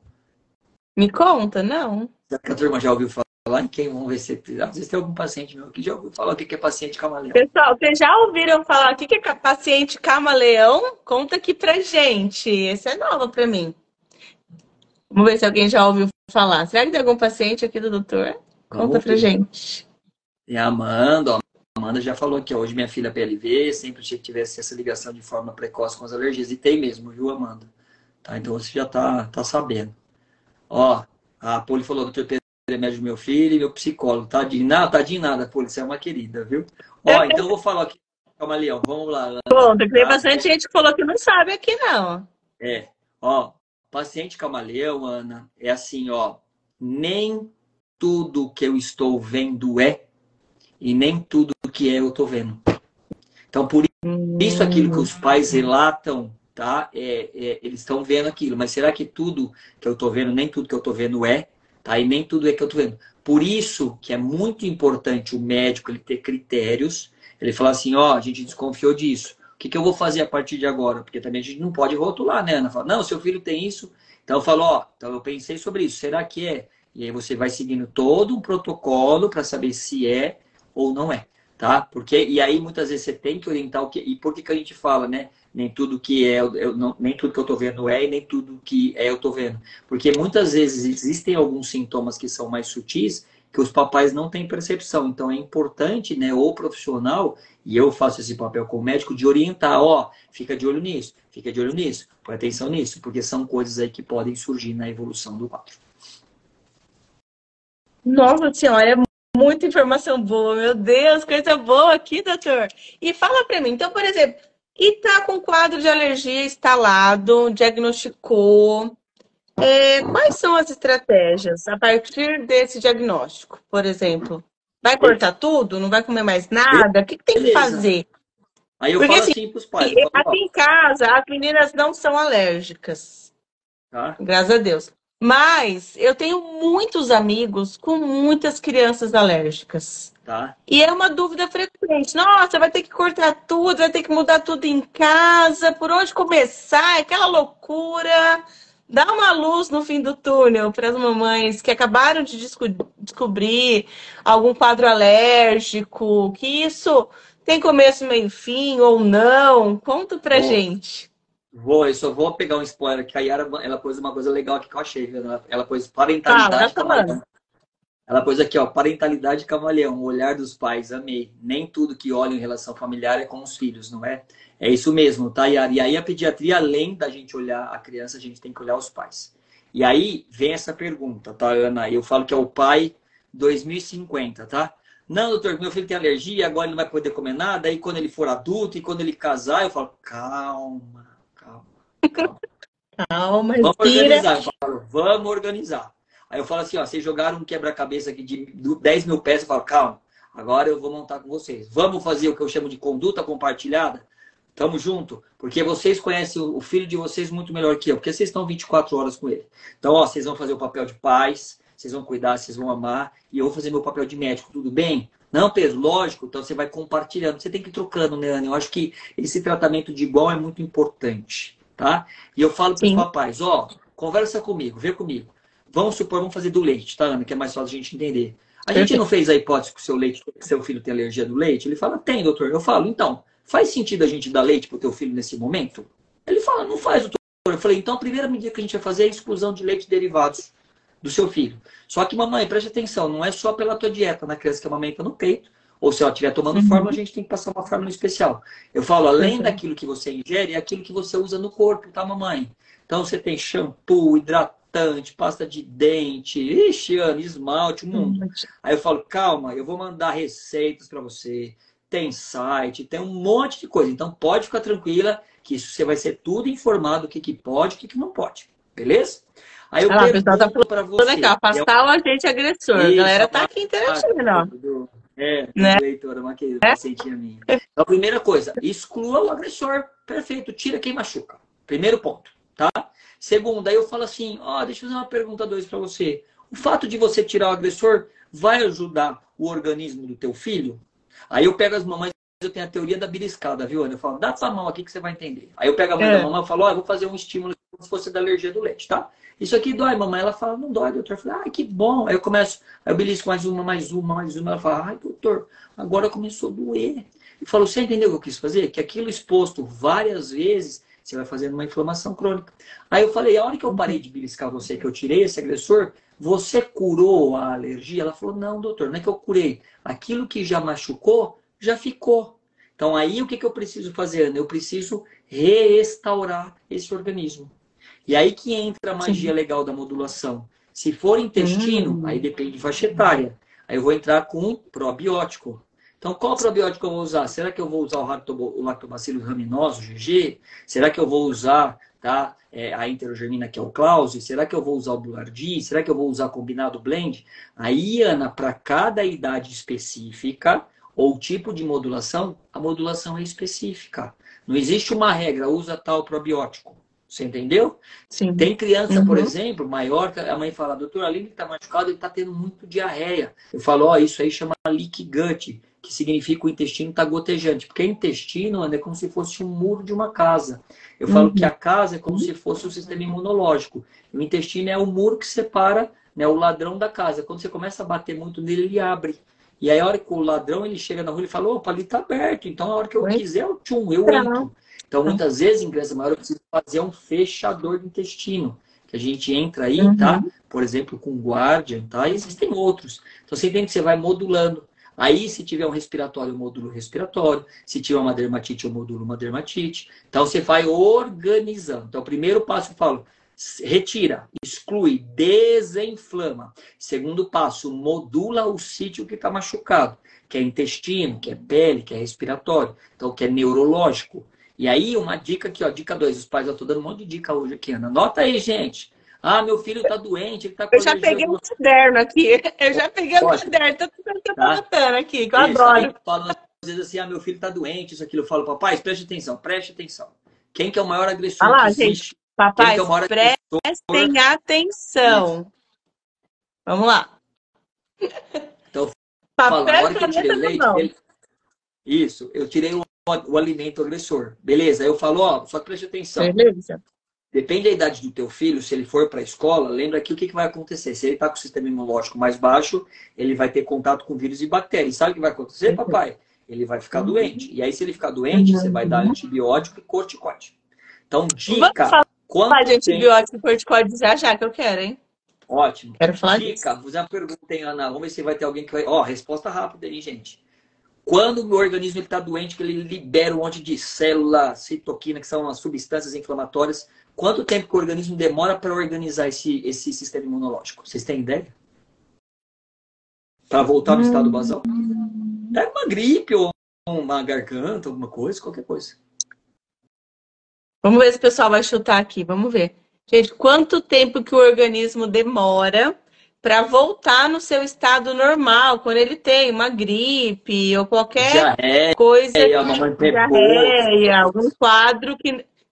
Me conta, não. Será que a turma já ouviu falar em quem? Vamos ver se... Às vezes tem algum paciente meu que já ouviu falar o que é paciente camaleão. Pessoal, vocês já ouviram falar o que é paciente camaleão? Conta aqui pra gente. Esse é novo pra mim. Vamos ver se alguém já ouviu falar. Será que tem algum paciente aqui do doutor? Conta Vamos pra ver. gente. E a Amanda, ó, a Amanda já falou aqui, ó, hoje minha filha é PLV, sempre achei que tivesse essa ligação de forma precoce com as alergias. E tem mesmo, viu, Amanda? Tá, então você já tá sabendo. Ó, a Poli falou, doutor Pedro é médico do meu filho e meu psicólogo. Tadinho nada, Poli, você é uma querida, viu? Ó, então eu vou falar aqui, Camaleão, vamos lá, Ana, Conta, que tem tá? bastante gente que falou que não sabe aqui, não. É, ó, paciente camaleão, Ana, é assim, ó, nem tudo que eu estou vendo é, e nem tudo que é eu tô vendo. Então, por isso aquilo que Hum, os pais relatam, tá? Eles estão vendo aquilo, mas será que tudo que eu tô vendo, nem tudo que eu tô vendo é, tá? E nem tudo é que eu tô vendo. Por isso que é muito importante o médico ele ter critérios, ele falar assim, ó, a gente desconfiou disso. O que eu vou fazer a partir de agora? Porque também a gente não pode rotular, né, Ana? Fala, não, seu filho tem isso. Então eu falo, ó, então eu pensei sobre isso, será que é? E aí você vai seguindo todo um protocolo para saber se é ou não é, tá? Porque e aí muitas vezes você tem que orientar o que e por que a gente fala, né? Nem tudo que é, nem tudo que eu tô vendo é e nem tudo que é eu tô vendo. Porque muitas vezes existem alguns sintomas que são mais sutis que os papais não têm percepção. Então é importante, né, o profissional, e eu faço esse papel como médico, de orientar, ó, fica de olho nisso, fica de olho nisso, põe atenção nisso, porque são coisas aí que podem surgir na evolução do quadro. Nossa senhora, é muita informação boa, meu Deus, coisa boa aqui, doutor. E fala pra mim, então, por exemplo, e tá com quadro de alergia instalado, diagnosticou, quais são as estratégias a partir desse diagnóstico, por exemplo? Vai cortar tudo? Não vai comer mais nada? O que tem que Beleza. fazer? Aí eu Porque falo assim, assim para os pais, eu falo, aqui ó, em casa as meninas não são alérgicas, tá, graças a Deus. Mas eu tenho muitos amigos com muitas crianças alérgicas. tá. E é uma dúvida frequente. Nossa, vai ter que cortar tudo, vai ter que mudar tudo em casa, por onde começar? Aquela loucura. Dá uma luz no fim do túnel para as mamães que acabaram de descobrir algum quadro alérgico, que isso tem começo, meio e fim ou não. Conta pra Vou, gente. eu só vou pegar um spoiler, que a Yara, ela pôs uma coisa legal aqui que eu achei, viu? Ela pôs Fala, vai parentalidade falando. camaleão. Ela pôs aqui, ó, parentalidade camaleão, o olhar dos pais, amei. Nem tudo que olham em relação familiar é com os filhos, não é? É isso mesmo, tá, Yara? E aí a pediatria, além da gente olhar a criança, a gente tem que olhar os pais. E aí vem essa pergunta, tá, Ana? Eu falo que é o pai 2050, tá? Não, doutor, meu filho tem alergia, agora ele não vai poder comer nada. Aí quando ele for adulto e quando ele casar, eu falo, calma, calma, calma. Calma, Vamos respira. organizar. Eu falo, vamos organizar. Aí eu falo assim, ó, vocês jogaram um quebra-cabeça aqui de 10 mil peças. Eu falo, calma, agora eu vou montar com vocês. Vamos fazer o que eu chamo de conduta compartilhada? Tamo junto. Porque vocês conhecem o filho de vocês muito melhor que eu. Porque vocês estão 24 horas com ele. Então, ó, vocês vão fazer o papel de pais, vocês vão cuidar, vocês vão amar. E eu vou fazer meu papel de médico, tudo bem? Não, Pedro, lógico. Então você vai compartilhando. Você tem que ir trocando, né, Ana? Eu acho que esse tratamento de igual é muito importante. Tá? E eu falo para os Sim. papais, ó, conversa comigo, vê comigo. Vamos supor, vamos fazer do leite, tá, Ana? Que é mais fácil a gente entender. A gente não fez a hipótese que o seu leite, que seu filho tem alergia do leite? Ele fala, tem, doutor. Eu falo, então, faz sentido a gente dar leite pro teu filho nesse momento? Ele fala, não faz, doutor. Eu falei, então a primeira medida que a gente vai fazer é a exclusão de leite e derivados do seu filho. Só que, mamãe, preste atenção, não é só pela tua dieta na criança que amamenta no peito, ou se ela estiver tomando fórmula, a gente tem que passar uma fórmula especial. Eu falo, além daquilo que você ingere, é aquilo que você usa no corpo, tá, mamãe? Então você tem shampoo, hidratante, pasta de dente, ixi, Ana, esmalte, o mundo. Aí eu falo, calma, eu vou mandar receitas para você, tem site, tem um monte de coisa. Então pode ficar tranquila que isso você vai ser tudo informado, o que, que pode, o que, que não pode. Beleza? Aí eu pergunto para você. Aqui, afastar o agente agressor. A galera tá aqui interagindo, ó. Né? Leitora, uma pacientinha minha. Então, a primeira coisa, exclua o agressor. Perfeito, tira quem machuca. Primeiro ponto, tá? Segundo, aí eu falo assim, ó, deixa eu fazer uma pergunta 2 para você. O fato de você tirar o agressor vai ajudar o organismo do teu filho? Aí eu pego as mamães, eu tenho a teoria da beliscada, viu, Ana? Eu falo, dá essa mão aqui que você vai entender. Aí eu pego a mão da mamãe e falo, ó, eu vou fazer um estímulo como se fosse da alergia do leite, tá? Isso aqui dói, mamãe. Ela fala, não dói, doutor. Eu falo, ah, que bom. Aí eu começo, aí eu belisco mais uma, mais uma, mais uma. Ela fala, ai, doutor, agora começou a doer. Eu falo, você entendeu o que eu quis fazer? Que aquilo exposto várias vezes, você vai fazendo uma inflamação crônica. Aí eu falei, a hora que eu parei de beliscar você, que eu tirei esse agressor, você curou a alergia? Ela falou, não, doutor, não é que eu curei. Aquilo que já machucou, já ficou. Então aí o que eu preciso fazer, Ana? Eu preciso restaurar esse organismo. E aí que entra a magia legal da modulação. Se for intestino, aí depende de faixa etária. Aí eu vou entrar com probiótico. Então, qual probiótico eu vou usar? Será que eu vou usar o Lactobacillus rhamnosus, GG? Será que eu vou usar, tá, a enterogermina, que é o Clause? Será que eu vou usar o Bulardi? Será que eu vou usar combinado blend? Aí, Ana, para cada idade específica ou tipo de modulação, a modulação é específica. Não existe uma regra, usa tal probiótico. Você entendeu? Sim. Tem criança, por exemplo, maior, a mãe fala, doutor, além de estar machucado, ele está tendo muito diarreia. Eu falo, ó, isso aí chama leak gut, que significa o intestino está gotejante. Porque intestino, Ana, é como se fosse um muro de uma casa. Eu falo que a casa é como se fosse o sistema imunológico. O intestino é o muro que separa, né, o ladrão da casa. Quando você começa a bater muito nele, ele abre. E aí a hora que o ladrão ele chega na rua, ele fala, opa, ali está aberto. Então a hora que eu quiser, eu entro. Então, muitas vezes, em criança maior, eu preciso fazer um fechador do intestino. Que a gente entra aí, tá? Por exemplo, com Guardian, tá? E existem outros. Então, você entende que você vai modulando. Aí, se tiver um respiratório, eu modulo o respiratório. Se tiver uma dermatite, eu modulo uma dermatite. Então, você vai organizando. Então, o primeiro passo, eu falo, retira, exclui, desinflama. Segundo passo, modula o sítio que está machucado. Que é intestino, que é pele, que é respiratório. Então, que é neurológico. E aí, uma dica aqui, ó, dica 2. Os pais, eu tô dando um monte de dica hoje aqui, Ana. Anota aí, gente. Ah, meu filho tá doente, ele tá com Eu já peguei um caderno aqui. Eu já peguei um caderno, tô anotando aqui, que eu adoro. Às vezes assim, ah, meu filho tá doente, isso, aquilo. Eu falo, papai, preste atenção, preste atenção. Quem que é o maior agressor Olha lá, que existe? gente. Papai, é o maior prestem atenção. Vamos lá. Então, papel, fala, a hora que eu tirei o leite, isso, eu tirei o alimento agressor. Beleza, aí eu falo, ó, só que preste atenção. Beleza. Depende da idade do teu filho, se ele for para a escola, lembra que o que vai acontecer? Se ele está com o sistema imunológico mais baixo, ele vai ter contato com vírus e bactérias. Sabe o que vai acontecer, papai? Ele vai ficar doente. E aí, se ele ficar doente, você vai dar antibiótico e corticoide. Então, dica... Vamos falar de antibiótico e corticoide já que eu quero, hein? Ótimo. Quero falar dica, disso. vou fazer uma pergunta, hein, Ana? Vamos ver se vai ter alguém que vai... Ó, resposta rápida aí, gente. Quando o organismo está doente, que ele libera um monte de célula, citoquina, que são as substâncias inflamatórias, quanto tempo que o organismo demora para organizar esse sistema imunológico? Vocês têm ideia? para voltar no estado basal. É uma gripe ou uma garganta, alguma coisa, qualquer coisa. Vamos ver se o pessoal vai chutar aqui. Vamos ver. Gente, quanto tempo que o organismo demora para voltar no seu estado normal, quando ele tem uma gripe ou qualquer Diarreia, coisa, mamãe pegou. diarreia, algum quadro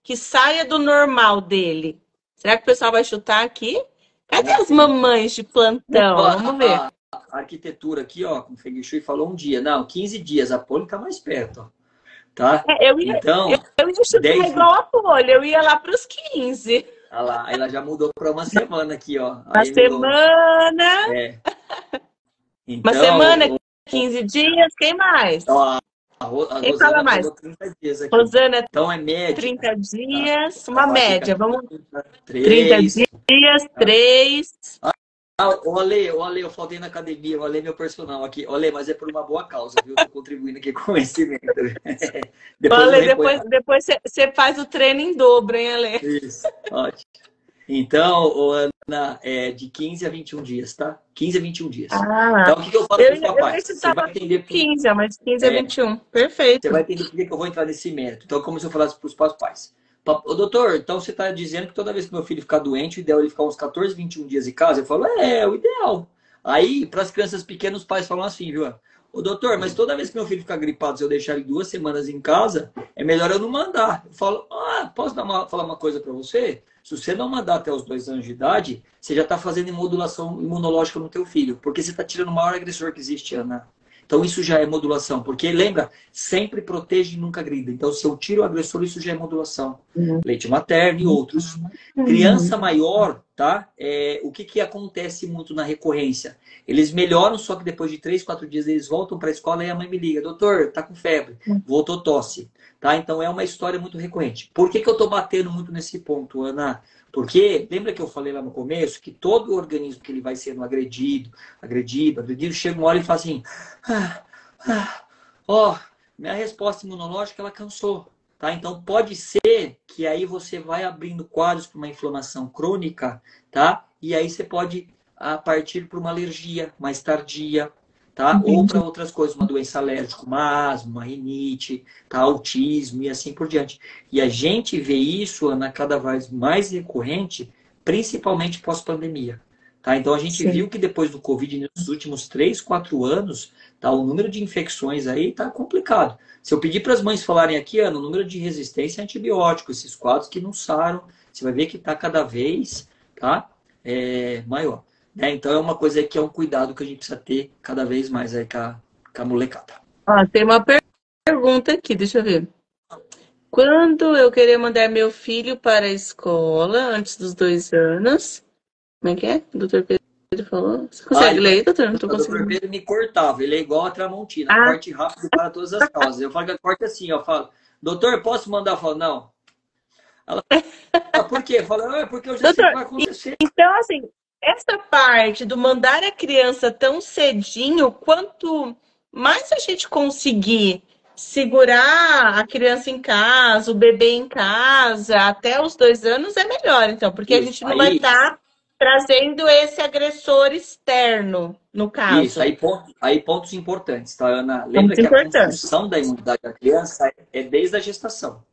que saia do normal dele. Será que o pessoal vai chutar aqui? Cadê as mamães de plantão? Vamos ver. A arquitetura aqui, ó, com o Feng Shui falou um dia. Não, 15 dias. A Poli tá mais perto, ó. Tá? Então, eu ia chutar 10 igual a Poli, eu ia lá para os 15. Olha lá, ela já mudou para uma semana aqui, ó. Uma semana. Então, uma semana, 15 dias, quem mais? Ó, a Rosana fala mais? falou 30 dias aqui. Rosana, então é média. 30 dias, uma média. Vamos. 30 dias, 3. O Ale, eu faltei na academia, o Ale é meu personal aqui. Ale, mas é por uma boa causa, viu? Tô contribuindo aqui com conhecimento. Depois você faz o treino em dobro, hein, Ale? Isso, ótimo. Então, Ana, é de 15 a 21 dias, tá? 15 a 21 dias. Então, o que eu falo para os papais? Você vai entender 15, mas 15 a 21. Perfeito. Você vai entender por que eu vou entrar nesse mérito. Então, como se eu falasse para os papais. Ô, doutor, então você está dizendo que toda vez que meu filho ficar doente, o ideal é ele ficar uns 14, 21 dias em casa? Eu falo, é o ideal. Aí, para as crianças pequenas, os pais falam assim, viu? Ô, doutor, mas toda vez que meu filho ficar gripado, se eu deixar ele 2 semanas em casa, é melhor eu não mandar. Eu falo, posso falar uma coisa para você? Se você não mandar até os 2 anos de idade, você já está fazendo modulação imunológica no teu filho, porque você está tirando o maior agressor que existe, Ana. Então, isso já é modulação. Porque, lembra, sempre protege e nunca grida. Então, se eu tiro o agressor, isso já é modulação. Leite materno e outros. Criança maior, tá? O que acontece muito na recorrência? Eles melhoram, só que depois de 3, 4 dias eles voltam para a escola e a mãe me liga. Doutor, tá com febre. Voltou tosse. Tá? Então, é uma história muito recorrente. Por que eu tô batendo muito nesse ponto, Ana? Porque, lembra que eu falei lá no começo que todo organismo que ele vai sendo agredido, chega uma hora e fala assim, minha resposta imunológica, ela cansou. Tá? Então, pode ser que aí você vai abrindo quadros para uma inflamação crônica, tá? E aí você pode partir para uma alergia mais tardia, tá? Ou para outras coisas, uma doença alérgica, uma asma, uma rinite, tá? Autismo e assim por diante. E a gente vê isso, Ana, cada vez mais recorrente, principalmente pós-pandemia. Tá? Então a gente viu que depois do Covid, nos últimos 3, 4 anos, tá? O número de infecções aí tá complicado. Se eu pedir para as mães falarem aqui, Ana, o número de resistência a antibiótico, esses quadros que não saram, você vai ver que está cada vez, tá? Maior. Então é uma coisa que é um cuidado que a gente precisa ter cada vez mais aí com a molecada. Tem uma pergunta aqui, deixa eu ver. Quando eu querer mandar meu filho para a escola, antes dos 2 anos, como é que é? O doutor Pedro falou. Você consegue ler aí, doutor? Não tô conseguindo. O doutor Pedro me cortava, ele é igual a Tramontina, corte rápido para todas as causas. Eu falo que corte assim, eu falo, doutor, posso mandar? Eu falo, não. Ela fala, por quê? Eu falo, porque eu já sei o que vai acontecer. Então, assim, essa parte do mandar a criança tão cedinho, quanto mais a gente conseguir segurar a criança em casa, o bebê em casa, até os 2 anos, é melhor, então, porque a gente não vai estar trazendo esse agressor externo, no caso. Isso, aí pontos importantes, tá, Ana? Lembra que a construção da imunidade da criança é desde a gestação.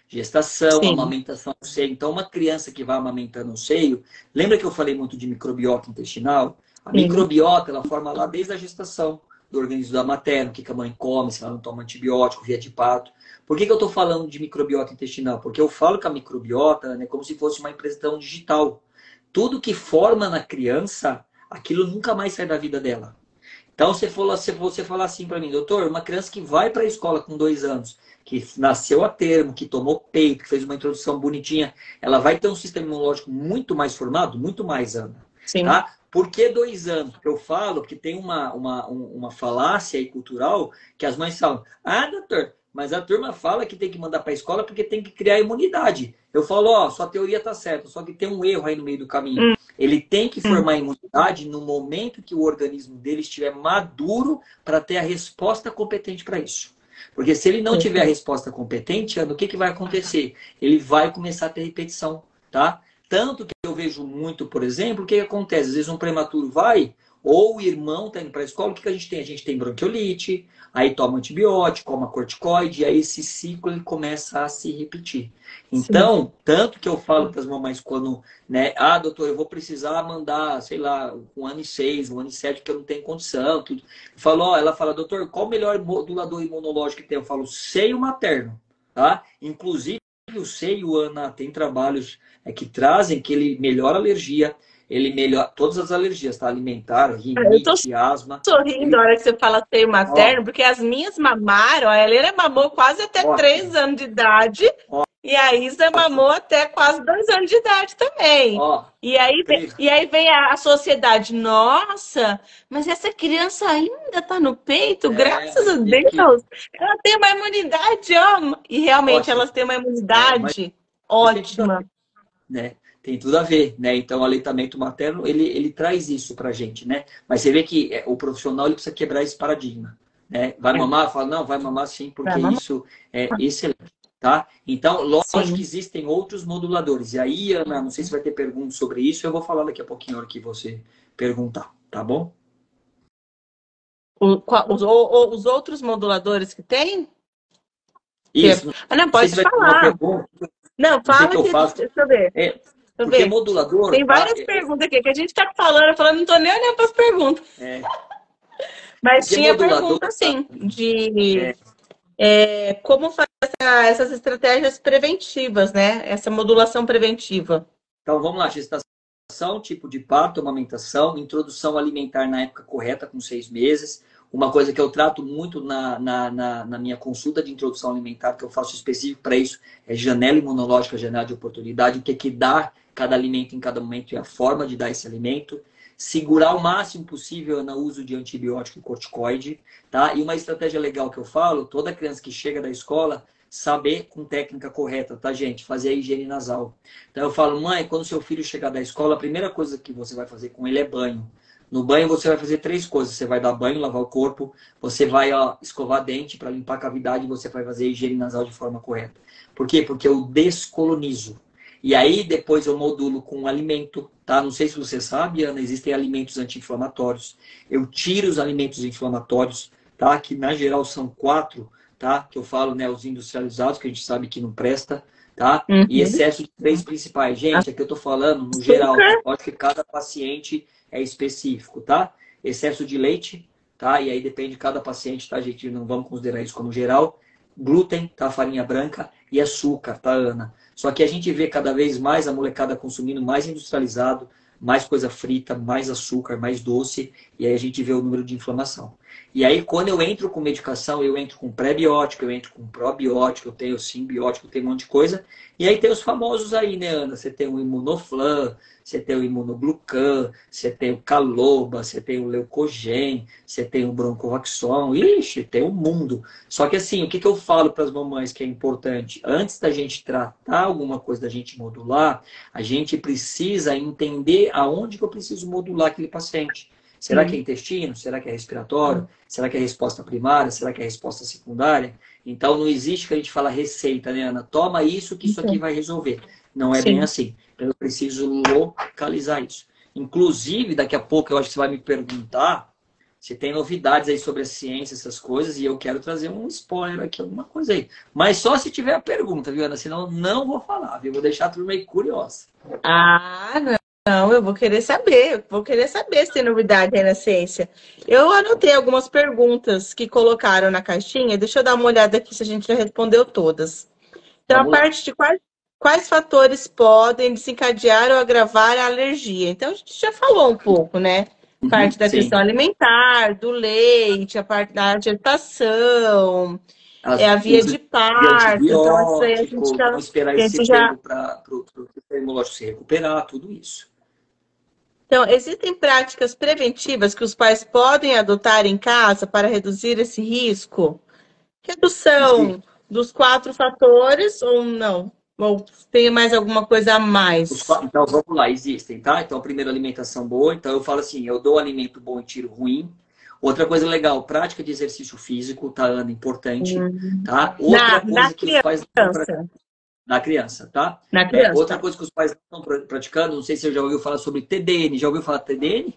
Gestação, amamentação no seio. Então, uma criança que vai amamentando no seio, lembra que eu falei muito de microbiota intestinal? A microbiota, ela forma lá desde a gestação do organismo da materna, o que a mãe come, se ela não toma antibiótico, via de parto. Por que eu estou falando de microbiota intestinal? Porque eu falo que a microbiota é como se fosse uma impressão digital. Tudo que forma na criança, aquilo nunca mais sai da vida dela. Então, se você falar assim para mim, doutor, uma criança que vai para a escola com 2 anos, que nasceu a termo, que tomou peito, que fez uma introdução bonitinha, ela vai ter um sistema imunológico muito mais formado? Muito mais, Ana. Sim. Tá? Por que 2 anos? Porque eu falo que tem uma falácia aí cultural que as mães falam, doutor, mas a turma fala que tem que mandar para a escola porque tem que criar imunidade. Eu falo, sua teoria tá certa, só que tem um erro aí no meio do caminho. Ele tem que formar imunidade no momento que o organismo dele estiver maduro para ter a resposta competente para isso. Porque se ele não tiver a resposta competente, o que vai acontecer? Ele vai começar a ter repetição, tá? Tanto que eu vejo muito, por exemplo, o que acontece? Às vezes um prematuro vai, ou o irmão está indo para a escola, o que a gente tem? A gente tem bronquiolite, aí toma antibiótico, toma corticoide, e aí esse ciclo ele começa a se repetir. Sim. Então, tanto que eu falo para as mamães quando, né, doutor, eu vou precisar mandar, sei lá, 1 ano e 6, 1 ano e 7, porque eu não tenho condição, tudo. Eu falo, ela fala, doutor, qual o melhor modulador imunológico que tem? Eu falo, seio materno, tá? Inclusive, o seio, Ana, tem trabalhos que trazem que ele melhora a alergia, ele melhora todas as alergias, tá? Alimentar, Eu tô rinite, asma. sorrindo Ele, na hora que você fala seio ó, materno, porque as minhas mamaram, a Helena mamou quase até ótimo, 3 anos de idade e a Isa mamou ótimo, até quase 2 anos de idade também. ó, incrível. E aí vem a sociedade, nossa, mas essa criança ainda tá no peito, graças Mas a tem que, Deus, ela tem uma imunidade, ó, e realmente ótimo, elas têm uma mas imunidade tem tudo a ótima. ver, né? Tem tudo a ver, né? Então, o aleitamento materno, ele traz isso pra gente, né? Mas você vê que o profissional, ele precisa quebrar esse paradigma, né? Vai É, mamar? Fala, não, vai mamar sim, pra porque mamar, isso é excelente, tá? Então, lógico que sim. existem outros moduladores. E aí, Ana, não sei se vai ter perguntas sobre isso, eu vou falar daqui a pouquinho, na hora que você perguntar, tá bom? Os outros moduladores que tem? Isso, não Não, sei se pode vai ter uma falar. pergunta, Não, não sei o que fala eu que. faço. Deixa eu ver. Deixa É, eu porque ver. modulador, Tem tá? várias perguntas aqui que a gente tá falando, não tô nem olhando para as perguntas. É, Mas porque tinha modulador, pergunta, tá? sim, de É, como fazer essas estratégias preventivas, né? Essa modulação preventiva. então, vamos lá, gestação, tipo de parto, amamentação, introdução alimentar na época correta, com 6 meses. Uma coisa que eu trato muito na minha consulta de introdução alimentar, que eu faço específico para isso, é janela imunológica, janela de oportunidade, o que dá cada alimento em cada momento e a forma de dar esse alimento. Segurar o máximo possível no uso de antibiótico e corticoide, tá? E uma estratégia legal que eu falo, toda criança que chega da escola, saber com técnica correta, tá, gente? Fazer a higiene nasal. Então eu falo, mãe, quando seu filho chegar da escola, a primeira coisa que você vai fazer com ele é banho. No banho você vai fazer 3 coisas. Você vai dar banho, lavar o corpo, você vai escovar dente para limpar a cavidade e você vai fazer a higiene nasal de forma correta. Por quê? Porque eu descolonizo. E aí depois eu modulo com alimento, tá? Não sei se você sabe, Ana, existem alimentos anti-inflamatórios. Eu tiro os alimentos inflamatórios, tá? Que na geral são 4, tá? Que eu falo, né? Os industrializados, que a gente sabe que não presta, tá? E Uhum. excesso de 3 principais. Gente, aqui eu tô falando no geral, tá? Açúcar. Pode que cada paciente é específico, tá? Excesso de leite, tá? E aí depende de cada paciente, tá, gente? Não vamos considerar isso como geral. Glúten, tá? Farinha branca e açúcar, tá, Ana? Só que a gente vê cada vez mais a molecada consumindo mais industrializado, mais coisa frita, mais açúcar, mais doce, e aí a gente vê o número de inflamação. E aí, quando eu entro com medicação, eu entro com pré-biótico, eu entro com probiótico, eu tenho simbiótico, eu tenho um monte de coisa. E aí tem os famosos aí, né, Ana? Você tem o Imunoflan, você tem o Imunoglucan, você tem o Caloba, você tem o Leucogen, você tem o Broncovaxon. Ixi, tem o mundo. Só que assim, o que eu falo para as mamães que é importante? Antes da gente tratar alguma coisa, da gente modular, a gente precisa entender aonde que eu preciso modular aquele paciente. Será que é Sim. intestino? Será que é respiratório? Será que é resposta primária? Será que é resposta secundária? Então não existe que a gente fala receita, né, Ana? Toma isso que isso aqui Então, vai resolver. Não é bem sim. assim. Então, eu preciso localizar isso. Inclusive, daqui a pouco eu acho que você vai me perguntar se tem novidades aí sobre a ciência, essas coisas, e eu quero trazer um spoiler aqui, alguma coisa aí. Mas só se tiver a pergunta, viu, Ana? Senão não vou falar, viu? Vou deixar a turma aí curiosa. Ah, não, eu vou querer saber se tem novidade aí na ciência. Eu anotei algumas perguntas que colocaram na caixinha, deixa eu dar uma olhada aqui se a gente já respondeu todas. Então, a Vamos lá. parte de quais fatores podem desencadear ou agravar a alergia? Então, a gente já falou um pouco, né? Uhum, Parte da sim. questão alimentar, do leite, a parte da gestação, As, a via uso de de parto. Então, isso aí antibiótico, não esperar a esse gente já. tempo para o sistema imunológico se recuperar, tudo isso. Então, existem práticas preventivas que os pais podem adotar em casa para reduzir esse risco? Redução dos 4 fatores ou não? Ou tem mais alguma coisa a mais? Então, vamos lá, existem, tá? Então, primeiro, alimentação boa. Então, eu falo assim, eu dou alimento bom e tiro ruim. Outra coisa legal, prática de exercício físico, tá, Ana? Importante, Hum. tá? Na, Outra na coisa que os pais não estão criança. na criança, tá? Na criança, Outra tá. coisa que os pais não estão praticando, não sei se você já ouviu falar sobre TDN. Já ouviu falar TDN?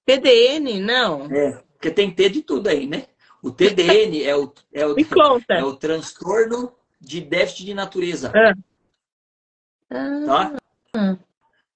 TDN, não. Porque tem T de tudo aí, né? O TDN Me é conta. o transtorno de déficit de natureza, Ah, ah, tá?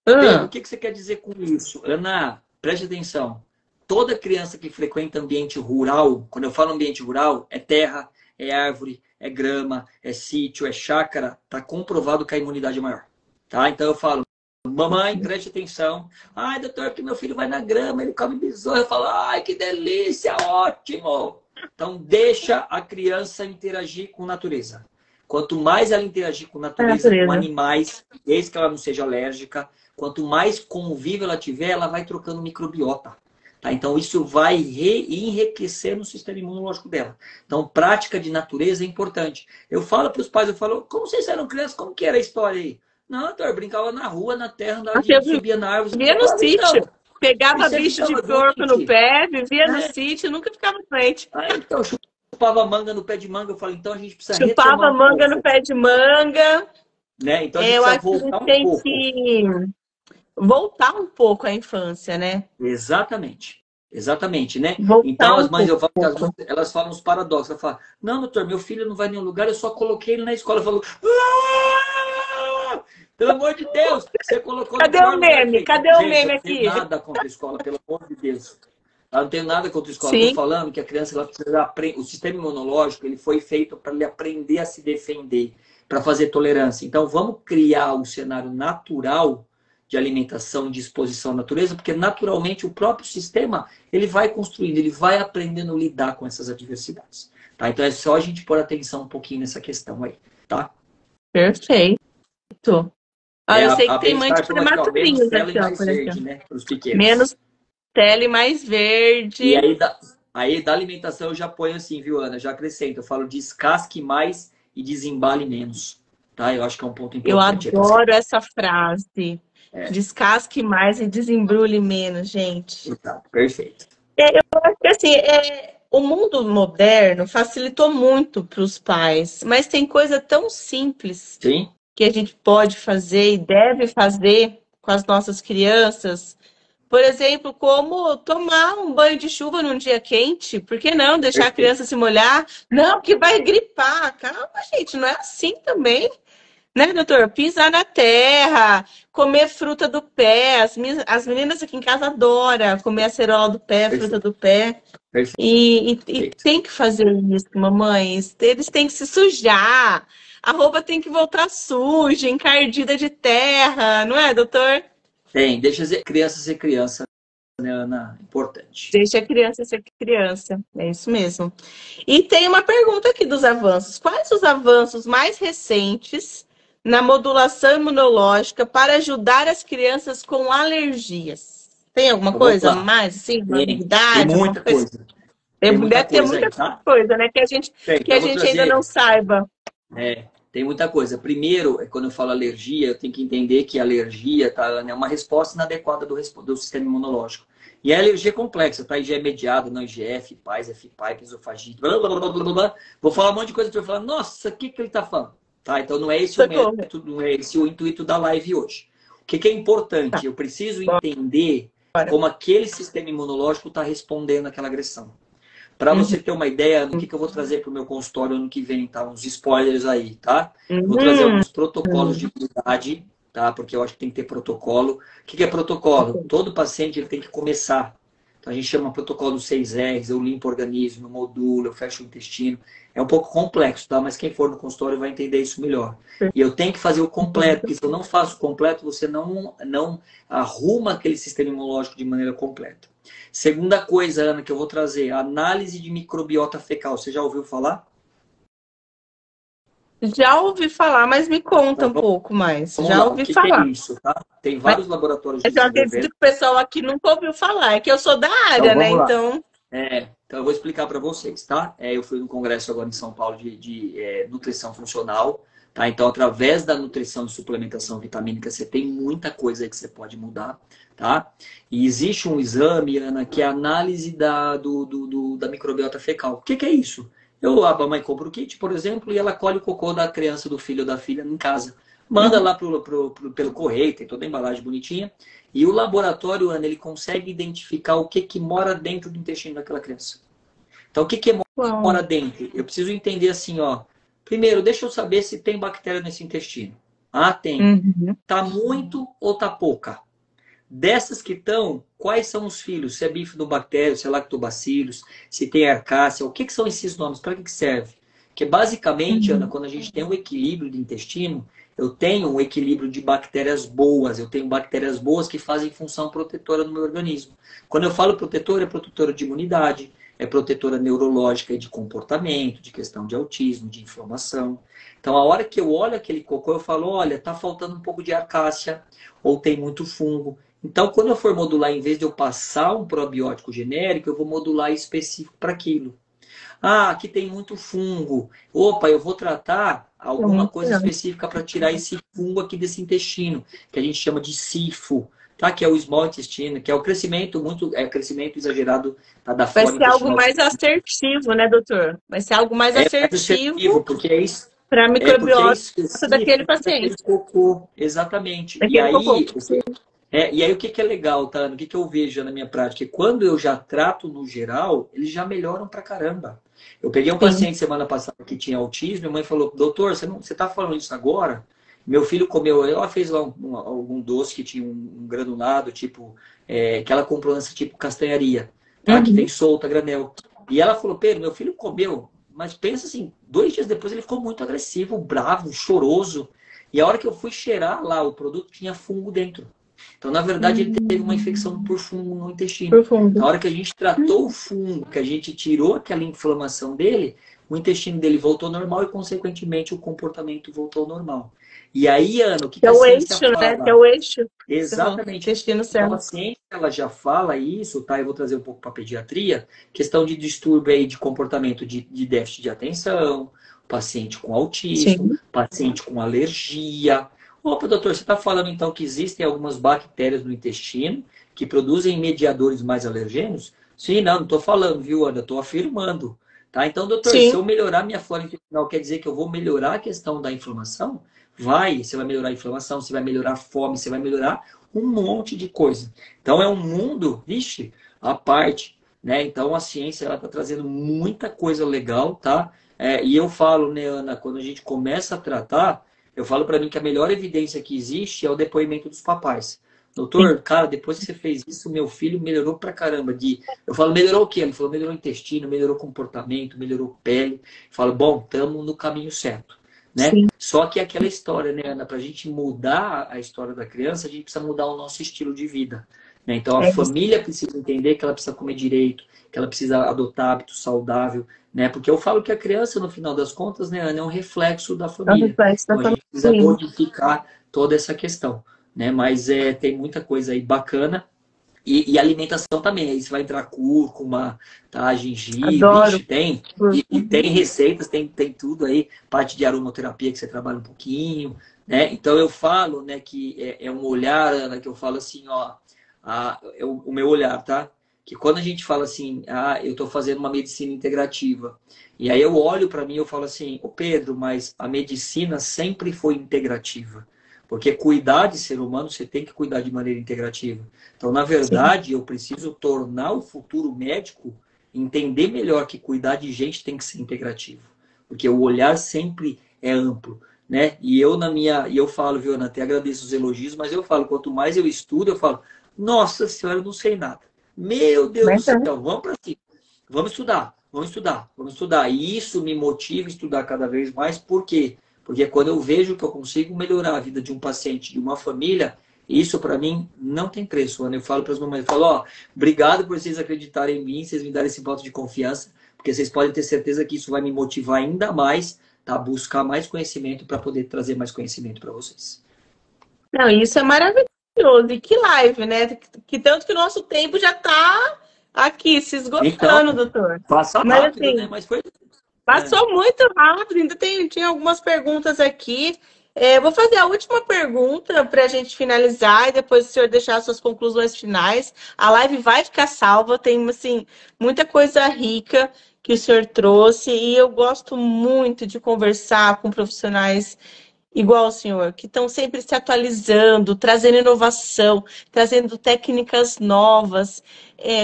Pedro, o ah. que você quer dizer com isso? Ana, preste atenção. Toda criança que frequenta ambiente rural, quando eu falo ambiente rural, é terra, é árvore, é grama, é sítio, é chácara, tá comprovado que a imunidade é maior. Tá? Então eu falo, mamãe, preste atenção. Ai, doutor, que meu filho vai na grama, ele come besouro. Eu falo, ai, que delícia, ótimo. Então deixa a criança interagir com a natureza. Quanto mais ela interagir com a A natureza, com natureza. animais, desde que ela não seja alérgica, quanto mais convívio ela tiver, ela vai trocando microbiota. Tá? Então, isso vai enriquecer no sistema imunológico dela. Então, prática de natureza é importante. Eu falo para os pais, eu falo, como vocês eram crianças, como que era a história aí? Não, doutor, eu brincava na rua, na terra, andava Nossa, eu subia na árvore. vivia Eu no falava, sítio. então, e Pegava você bicho de ficava porco no doente? pé, vivia no É. sítio, nunca ficava doente. Aí, então, chupava manga no pé de manga. Eu falo, então a gente precisa retomar Chupava um manga no pouco. pé de manga. Né? Então, a gente Eu precisa acho que a gente voltar um tem pouco. que voltar um pouco à infância, né? Exatamente. Exatamente, né? Voltar Então um as mães, eu falo que as pouco. mães, elas falam os paradoxos. Elas falam, não, doutor, meu filho não vai em nenhum lugar, eu só coloquei ele na escola. Eu falo, "Ah! Pelo amor de Deus, você colocou no Cadê o pior lugar que meme? tem. Cadê o Gente, eu meme não tenho aqui? nada contra a escola, pelo amor de Deus. Eu não tenho nada contra a escola. Estou Sim, falando que a criança ela precisa aprender. O sistema imunológico ele foi feito para ele aprender a se defender, para fazer tolerância. Então, vamos criar um cenário natural de alimentação, de exposição à natureza, porque naturalmente o próprio sistema ele vai construindo, ele vai aprendendo a lidar com essas adversidades. Tá? Então, é só a gente pôr atenção um pouquinho nessa questão aí. Tá? perfeito. Ó, É, eu sei que a tem mães Bem-Estar falou aqui, ó, menos prematurinhas tela e aqui, ó, mais por aqui, ó. verde, né? Para os pequenos. Menos tela e mais E verde. aí da alimentação eu já ponho assim, viu, Ana? Já acrescento. Eu falo descasque mais e desembale menos. Tá? Eu acho que é um ponto Eu importante aí para as adoro crianças. essa frase. É, Descasque mais e desembrulhe menos, gente. exato, perfeito. Porque assim, o mundo moderno facilitou muito para os pais, mas tem coisa tão simples Sim? que a gente pode fazer e deve fazer com as nossas crianças. Por exemplo, como tomar um banho de chuva num dia quente. Por que não deixar a Perfeito. criança se molhar? Não, que vai gripar. Calma, gente, não é assim também. Né, doutor? Pisar na terra, comer fruta do pé. As meninas aqui em casa adoram comer acerola do pé, fruta Perfeito. do pé. Perfeito. E tem que fazer isso, mamães. Eles têm que se sujar. A roupa tem que voltar suja, encardida de terra, não é, doutor? Tem, deixa a criança ser criança, né, Ana? Importante. Deixa a criança ser criança. É isso mesmo. E tem uma pergunta aqui dos avanços. Quais os avanços mais recentes na modulação imunológica para ajudar as crianças com alergias? Tem alguma Então, vamos coisa lá. mais, assim, uma Tem novidade, alguma muita coisa? coisa. Tem muita Deve ter coisa muita aí, tá? coisa, né, Tem, que então a eu vou gente ainda não trazer. saiba. Tem muita coisa. Primeiro, quando eu falo alergia, eu tenho que entender que a alergia tá, é uma resposta inadequada do sistema imunológico. E a alergia é complexa, tá? IgE mediada, não IgF, PAS, FPAI, esofagite, blá, blá, blá, blá, blá, blá. Vou falar um monte de coisa, tu vai falar, nossa, o que ele tá falando? Tá? Então não é esse o Socorro. método, não é esse o intuito da live hoje. O que é Tá, importante? Eu preciso entender bora. como aquele sistema imunológico está respondendo àquela agressão. Para você ter uma ideia do que eu vou trazer para o meu consultório ano que vem, tá? Uns spoilers aí, tá? Eu vou trazer Uhum. alguns protocolos de imunidade, tá? Porque eu acho que tem que ter protocolo. O que é protocolo? Todo paciente ele tem que começar. Então a gente chama protocolo dos 6Rs, eu limpo o organismo, eu modulo, eu fecho o intestino. É um pouco complexo, tá? Mas quem for no consultório vai entender isso melhor. E eu tenho que fazer o completo, porque se eu não faço o completo, você não arruma aquele sistema imunológico de maneira completa. Segunda coisa, Ana, que eu vou trazer, análise de microbiota fecal. Você já ouviu falar? Já ouvi falar, mas me conta Então, um pouco mais. vamos Já lá. O ouvi que é falar. isso, tá? Tem Mas vários laboratórios eu desenvolvendo. acredito que o pessoal aqui nunca ouviu falar. É que eu sou da Então, área, né? vamos lá. Então, Então eu vou explicar para vocês, tá? Eu fui no congresso agora em São Paulo de nutrição funcional, tá? Então, através da nutrição e suplementação vitamínica, você tem muita coisa aí que você pode mudar, tá? E existe um exame, Ana, que é a análise da microbiota fecal. O que é isso? A mamãe compra o kit, por exemplo, e ela colhe o cocô da criança, do filho ou da filha em casa. Manda lá pelo correio, tem toda a embalagem bonitinha. E o laboratório, Ana, ele consegue identificar o que que mora dentro do intestino daquela criança. Então, o que que Uau. mora dentro? Eu preciso entender assim, ó. Primeiro, deixa eu saber se tem bactéria nesse intestino. Ah, tem. Uhum. Tá muito ou tá pouca? Dessas que estão, quais são os filhos? Se é bifidobactério, se é lactobacillus, se tem arcácia, o que que são esses nomes? Para que que serve? Porque basicamente, Ana, Uhum. quando a gente tem um equilíbrio de intestino, eu tenho um equilíbrio de bactérias boas, eu tenho bactérias boas que fazem função protetora no meu organismo. Quando eu falo protetora, é protetora de imunidade, é protetora neurológica e de comportamento, de questão de autismo, de inflamação. Então, a hora que eu olho aquele cocô, eu falo, olha, tá faltando um pouco de arcácia, ou tem muito fungo. Então, quando eu for modular, em vez de eu passar um probiótico genérico, eu vou modular específico para aquilo. Ah, aqui tem muito fungo. Opa, eu vou tratar É alguma muito coisa legal. específica para tirar esse fungo aqui desse intestino, que a gente chama de sifo, tá? Que é o small intestino, que é o crescimento crescimento exagerado, tá, da Vai flora ser algo intestinal. mais assertivo, né, doutor? Vai ser algo mais É mais assertivo, assertivo porque para a porque é microbiota daquele específico daquele paciente, cocô, exatamente. E daquele cocô. aí, o que que é legal, tá? O que que eu vejo na minha prática? Quando eu já trato no geral, eles já melhoram pra caramba. Eu peguei um Sim. paciente semana passada que tinha autismo, minha mãe falou, doutor, você tá falando isso agora? Meu filho comeu, ela fez lá algum doce que tinha um granulado, tipo, que ela comprou nessa tipo castanharia, tá? Que vem Uhum. solta, granel. E ela falou, Pedro, meu filho comeu, mas pensa assim, 2 dias depois ele ficou muito agressivo, bravo, choroso. E a hora que eu fui cheirar lá o produto, tinha fungo dentro. Então, na verdade, ele teve uma infecção Hum. por fungo no intestino. Profundo. Na hora que a gente tratou o fungo, que a gente tirou aquela inflamação dele, o intestino dele voltou ao normal e, consequentemente, o comportamento voltou ao normal. E aí, Ana, o que Que que é a o ciência eixo, né? Que é fala? o eixo. Você falou, Exatamente. intestino Então, a cérebro. ciência ela já fala isso, tá? Eu vou trazer um pouco para a pediatria, questão de distúrbio aí de comportamento de déficit de atenção, paciente com autismo, Sim. paciente com alergia. Opa, doutor, você está falando então que existem algumas bactérias no intestino que produzem mediadores mais alergênicos? Sim, não estou falando, viu, Ana? Estou afirmando. Tá? Então, doutor, se Sim. eu melhorar minha flora intestinal, quer dizer que eu vou melhorar a questão da inflamação? Vai, você vai melhorar a inflamação, você vai melhorar a fome, você vai melhorar um monte de coisa. Então é um mundo, vixe, à parte, né? Então a ciência ela está trazendo muita coisa legal, tá? E eu falo, né, Ana, quando a gente começa a tratar, eu falo para mim que a melhor evidência que existe é o depoimento dos papais. Sim. Doutor, cara, depois que você fez isso, meu filho melhorou pra caramba. Eu falo, melhorou o quê? Ele falou, melhorou o intestino, melhorou o comportamento, melhorou pele. Eu falo, bom, estamos no caminho certo, né? Sim. Só que é aquela história, né, Ana? Para a gente mudar a história da criança, a gente precisa mudar o nosso estilo de vida, né? Então a É isso. família precisa entender que ela precisa comer direito, que ela precisa adotar hábito saudável, né? Porque eu falo que a criança, no final das contas, né, Ana, é um reflexo da É o família. reflexo da Então a gente precisa família. modificar toda essa questão, né? Mas tem muita coisa aí bacana. E alimentação também, aí você vai entrar cúrcuma, tá? Gengibre, Adoro. vixe, tem. E tem receitas, tem tudo aí, parte de aromaterapia que você trabalha um pouquinho, né? Então eu falo, né, que é um olhar, Ana, que eu falo assim, ó, o meu olhar, tá? Que quando a gente fala assim, eu tô fazendo uma medicina integrativa, e aí eu olho para mim e eu falo assim, ô Pedro, mas a medicina sempre foi integrativa. Porque cuidar de ser humano, você tem que cuidar de maneira integrativa. Então, na Sim. verdade, eu preciso tornar o futuro médico entender melhor que cuidar de gente tem que ser integrativo. Porque o olhar sempre é amplo, né? E eu falo, viu, Ana, até agradeço os elogios, mas eu falo, quanto mais eu estudo, eu falo, nossa senhora, eu não sei nada. Meu Deus do Mas céu, é. vamos para cima. Vamos estudar, vamos estudar, vamos estudar. E isso me motiva a estudar cada vez mais, por quê? Porque quando eu vejo que eu consigo melhorar a vida de um paciente, de uma família, isso para mim não tem preço, Ana. Eu falo para as mamães, eu falo, ó, obrigado por vocês acreditarem em mim, vocês me darem esse voto de confiança, porque vocês podem ter certeza que isso vai me motivar ainda mais, tá? Buscar mais conhecimento para poder trazer mais conhecimento para vocês. Não, isso é maravilhoso. E que live, né? Que tanto que o nosso tempo já está aqui se Então, esgotando, doutor. passa Mas rápido, né? assim, Mas foi. É. passou muito rápido, ainda tinha algumas perguntas aqui. Vou fazer a última pergunta para a gente finalizar e depois o senhor deixar suas conclusões finais. A live vai ficar salva, tem assim, muita coisa rica que o senhor trouxe e eu gosto muito de conversar com profissionais igual o senhor, que estão sempre se atualizando, trazendo inovação, trazendo técnicas novas,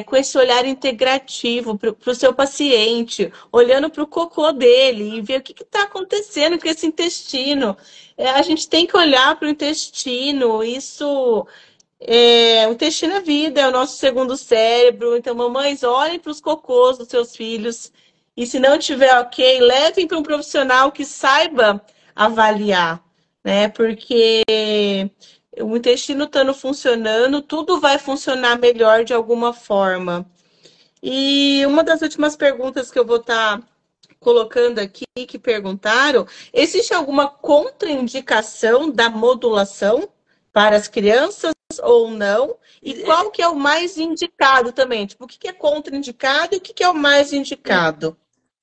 com esse olhar integrativo para o seu paciente, olhando para o cocô dele e ver o que está acontecendo com esse intestino. A gente tem que olhar para o intestino, isso. O intestino é vida, é o nosso segundo cérebro. Então, mamães, olhem para os cocôs dos seus filhos. E se não tiver ok, levem para um profissional que saiba avaliar, né? Porque o intestino estando funcionando, tudo vai funcionar melhor de alguma forma. E uma das últimas perguntas que eu vou estar colocando aqui, que perguntaram, existe alguma contraindicação da modulação para as crianças ou não? E qual que é o mais indicado também? Tipo, o que é contraindicado e o que é o mais indicado?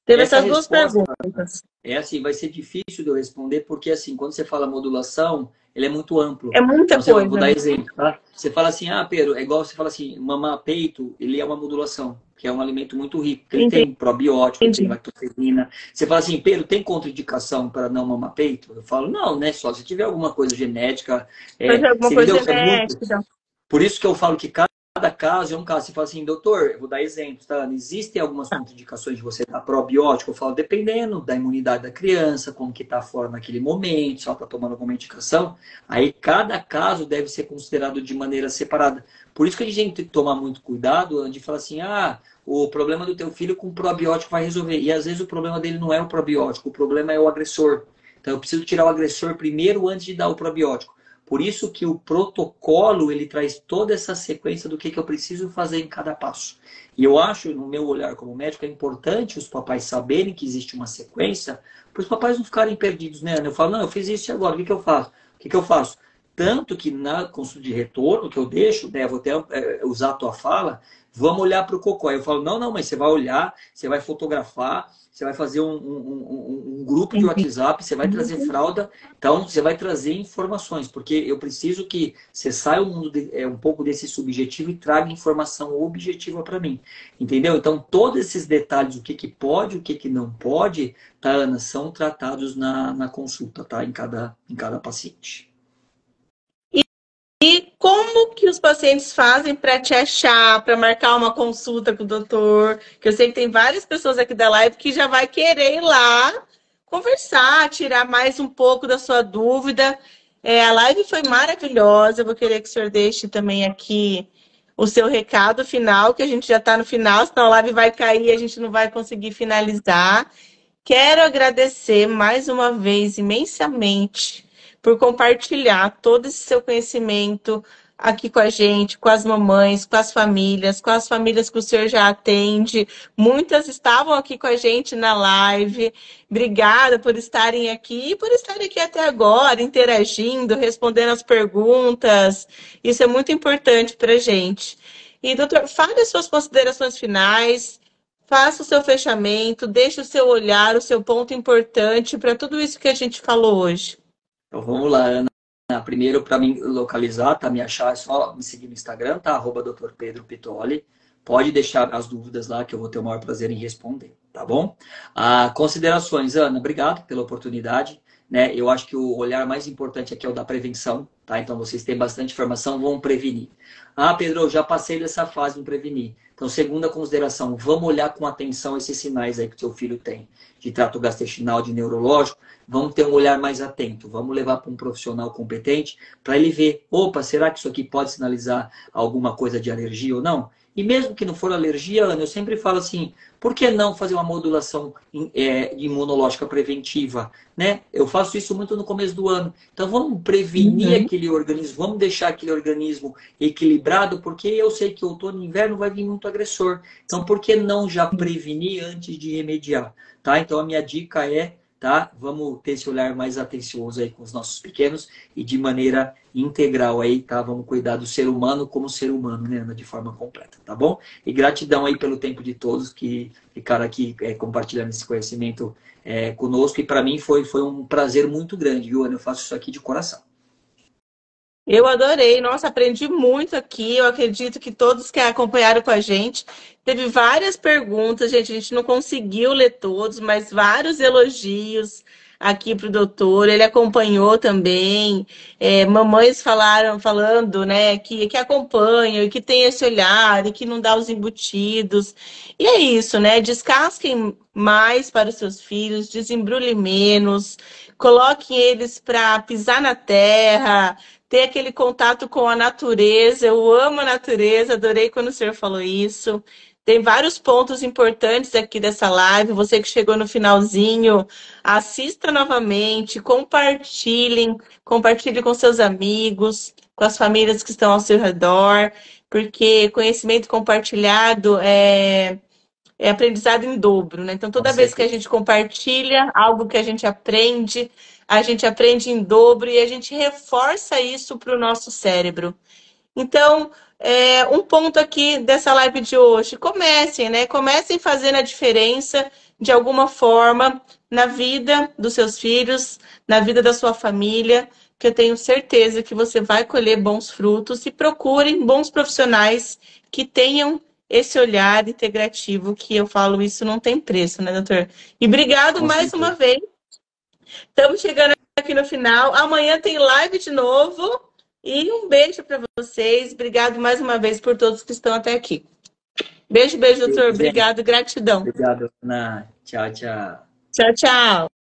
Teve Essa essas duas resposta perguntas. é assim, vai ser difícil de eu responder, porque assim, quando você fala modulação, ele é muito amplo. É muita Então, eu vou coisa, dar né? exemplo, tá? Você fala assim, ah, Pedro, é igual você fala assim, mamar peito, ele é uma modulação, que é um alimento muito rico, porque ele tem probiótico, ele tem Entendi. lactoferrina. Você fala assim, Pedro, tem contraindicação para não mamar peito? Eu falo, não, né? Só se tiver alguma coisa genética. Fazer alguma Você coisa entendeu? É muito. genética. Então. Por isso que eu falo que cada caso é um caso. Você fala assim, doutor, eu vou dar exemplos, tá? Existem algumas contraindicações de você dar probiótico? Eu falo, dependendo da imunidade da criança, como que tá fora naquele momento, se ela tá tomando alguma medicação. Aí cada caso deve ser considerado de maneira separada. Por isso que a gente tem que tomar muito cuidado de falar assim, ah, o problema do teu filho com probiótico vai resolver. E às vezes o problema dele não é o probiótico, o problema é o agressor. Então eu preciso tirar o agressor primeiro antes de dar o probiótico. Por isso que o protocolo, ele traz toda essa sequência do que eu preciso fazer em cada passo. E eu acho, no meu olhar como médico, é importante os papais saberem que existe uma sequência, para os papais não ficarem perdidos, né, Ana? Eu falo, não, eu fiz isso e agora, o que eu faço? O que eu faço? Tanto que na consulta de retorno que eu deixo, né, vou até usar a tua fala, vamos olhar para o cocô. Aí eu falo, não, não, mas você vai olhar, você vai fotografar, você vai fazer um grupo de WhatsApp, você vai trazer fralda, então você vai trazer informações, porque eu preciso que você saia um pouco desse subjetivo e traga informação objetiva para mim, entendeu? Então todos esses detalhes, o que pode, o que não pode, tá, Ana, são tratados na consulta, tá? Em cada paciente. E como que os pacientes fazem para te achar, para marcar uma consulta com o doutor? Que eu sei que tem várias pessoas aqui da live que já vai querer ir lá conversar, tirar mais um pouco da sua dúvida. A live foi maravilhosa. Eu vou querer que o senhor deixe também aqui o seu recado final, que a gente já está no final, senão a live vai cair e a gente não vai conseguir finalizar. Quero agradecer mais uma vez imensamente por compartilhar todo esse seu conhecimento aqui com a gente, com as mamães, com as famílias que o senhor já atende. Muitas estavam aqui com a gente na live. Obrigada por estarem aqui e por estarem aqui até agora, interagindo, respondendo as perguntas. Isso é muito importante para a gente. E, doutor, fale as suas considerações finais. Faça o seu fechamento, deixe o seu olhar, o seu ponto importante para tudo isso que a gente falou hoje. Então vamos lá, Ana. Primeiro, para me localizar, tá? Me achar, é só me seguir no Instagram, tá? @Dr. Pedro Pitoli. Pode deixar as dúvidas lá que eu vou ter o maior prazer em responder, tá bom? Considerações, Ana, obrigado pela oportunidade, né? Eu acho que o olhar mais importante aqui é o da prevenção, tá? Então vocês têm bastante informação, vão prevenir. Ah, Pedro, eu já passei dessa fase de prevenir. Então, segunda consideração, vamos olhar com atenção esses sinais aí que o seu filho tem, de trato gastrointestinal, de neurológico. Vamos ter um olhar mais atento, vamos levar para um profissional competente para ele ver, opa, será que isso aqui pode sinalizar alguma coisa de alergia ou não? E mesmo que não for alergia, Ana, eu sempre falo assim, por que não fazer uma modulação imunológica preventiva? Né? Eu faço isso muito no começo do ano. Então vamos prevenir aquele organismo, vamos deixar aquele organismo equilibrado, porque eu sei que outono e inverno vai vir muito agressor. Então por que não já prevenir antes de remediar? Tá? Então a minha dica é, tá? Vamos ter esse olhar mais atencioso aí com os nossos pequenos e de maneira integral aí, tá? Vamos cuidar do ser humano como ser humano, né, Ana? De forma completa, tá bom? E gratidão aí pelo tempo de todos que ficaram aqui compartilhando esse conhecimento conosco. E para mim foi um prazer muito grande, viu, Ana? Eu faço isso aqui de coração. Eu adorei, nossa, aprendi muito aqui. Eu acredito que todos que acompanharam com a gente, teve várias perguntas, gente. A gente não conseguiu ler todos, mas vários elogios. aqui para o doutor, ele acompanhou também. Mamães falando, né, que acompanham e que tem esse olhar e que não dá os embutidos. E é isso, né? Descasquem mais para os seus filhos, desembrulhe menos, coloquem eles para pisar na terra, ter aquele contato com a natureza. Eu amo a natureza, adorei quando o senhor falou isso. Tem vários pontos importantes aqui dessa live. Você que chegou no finalzinho, assista novamente, compartilhe com seus amigos, com as famílias que estão ao seu redor, porque conhecimento compartilhado é aprendizado em dobro, né? Então, Com toda vez que a certeza. gente compartilha algo que a gente aprende em dobro e a gente reforça isso para o nosso cérebro. Então, um ponto aqui dessa live de hoje, comecem, né? Comecem fazendo a diferença de alguma forma na vida dos seus filhos, na vida da sua família, que eu tenho certeza que você vai colher bons frutos e procurem bons profissionais que tenham esse olhar integrativo, que eu falo, isso não tem preço, né, doutor? E obrigado Com mais uma certeza. vez. Estamos chegando aqui no final. Amanhã tem live de novo. E um beijo para vocês. Obrigado mais uma vez por todos que estão até aqui. Beijo, beijo, doutor. Gente, Obrigado, gratidão. obrigado, Ana. Tchau, tchau. Tchau, tchau.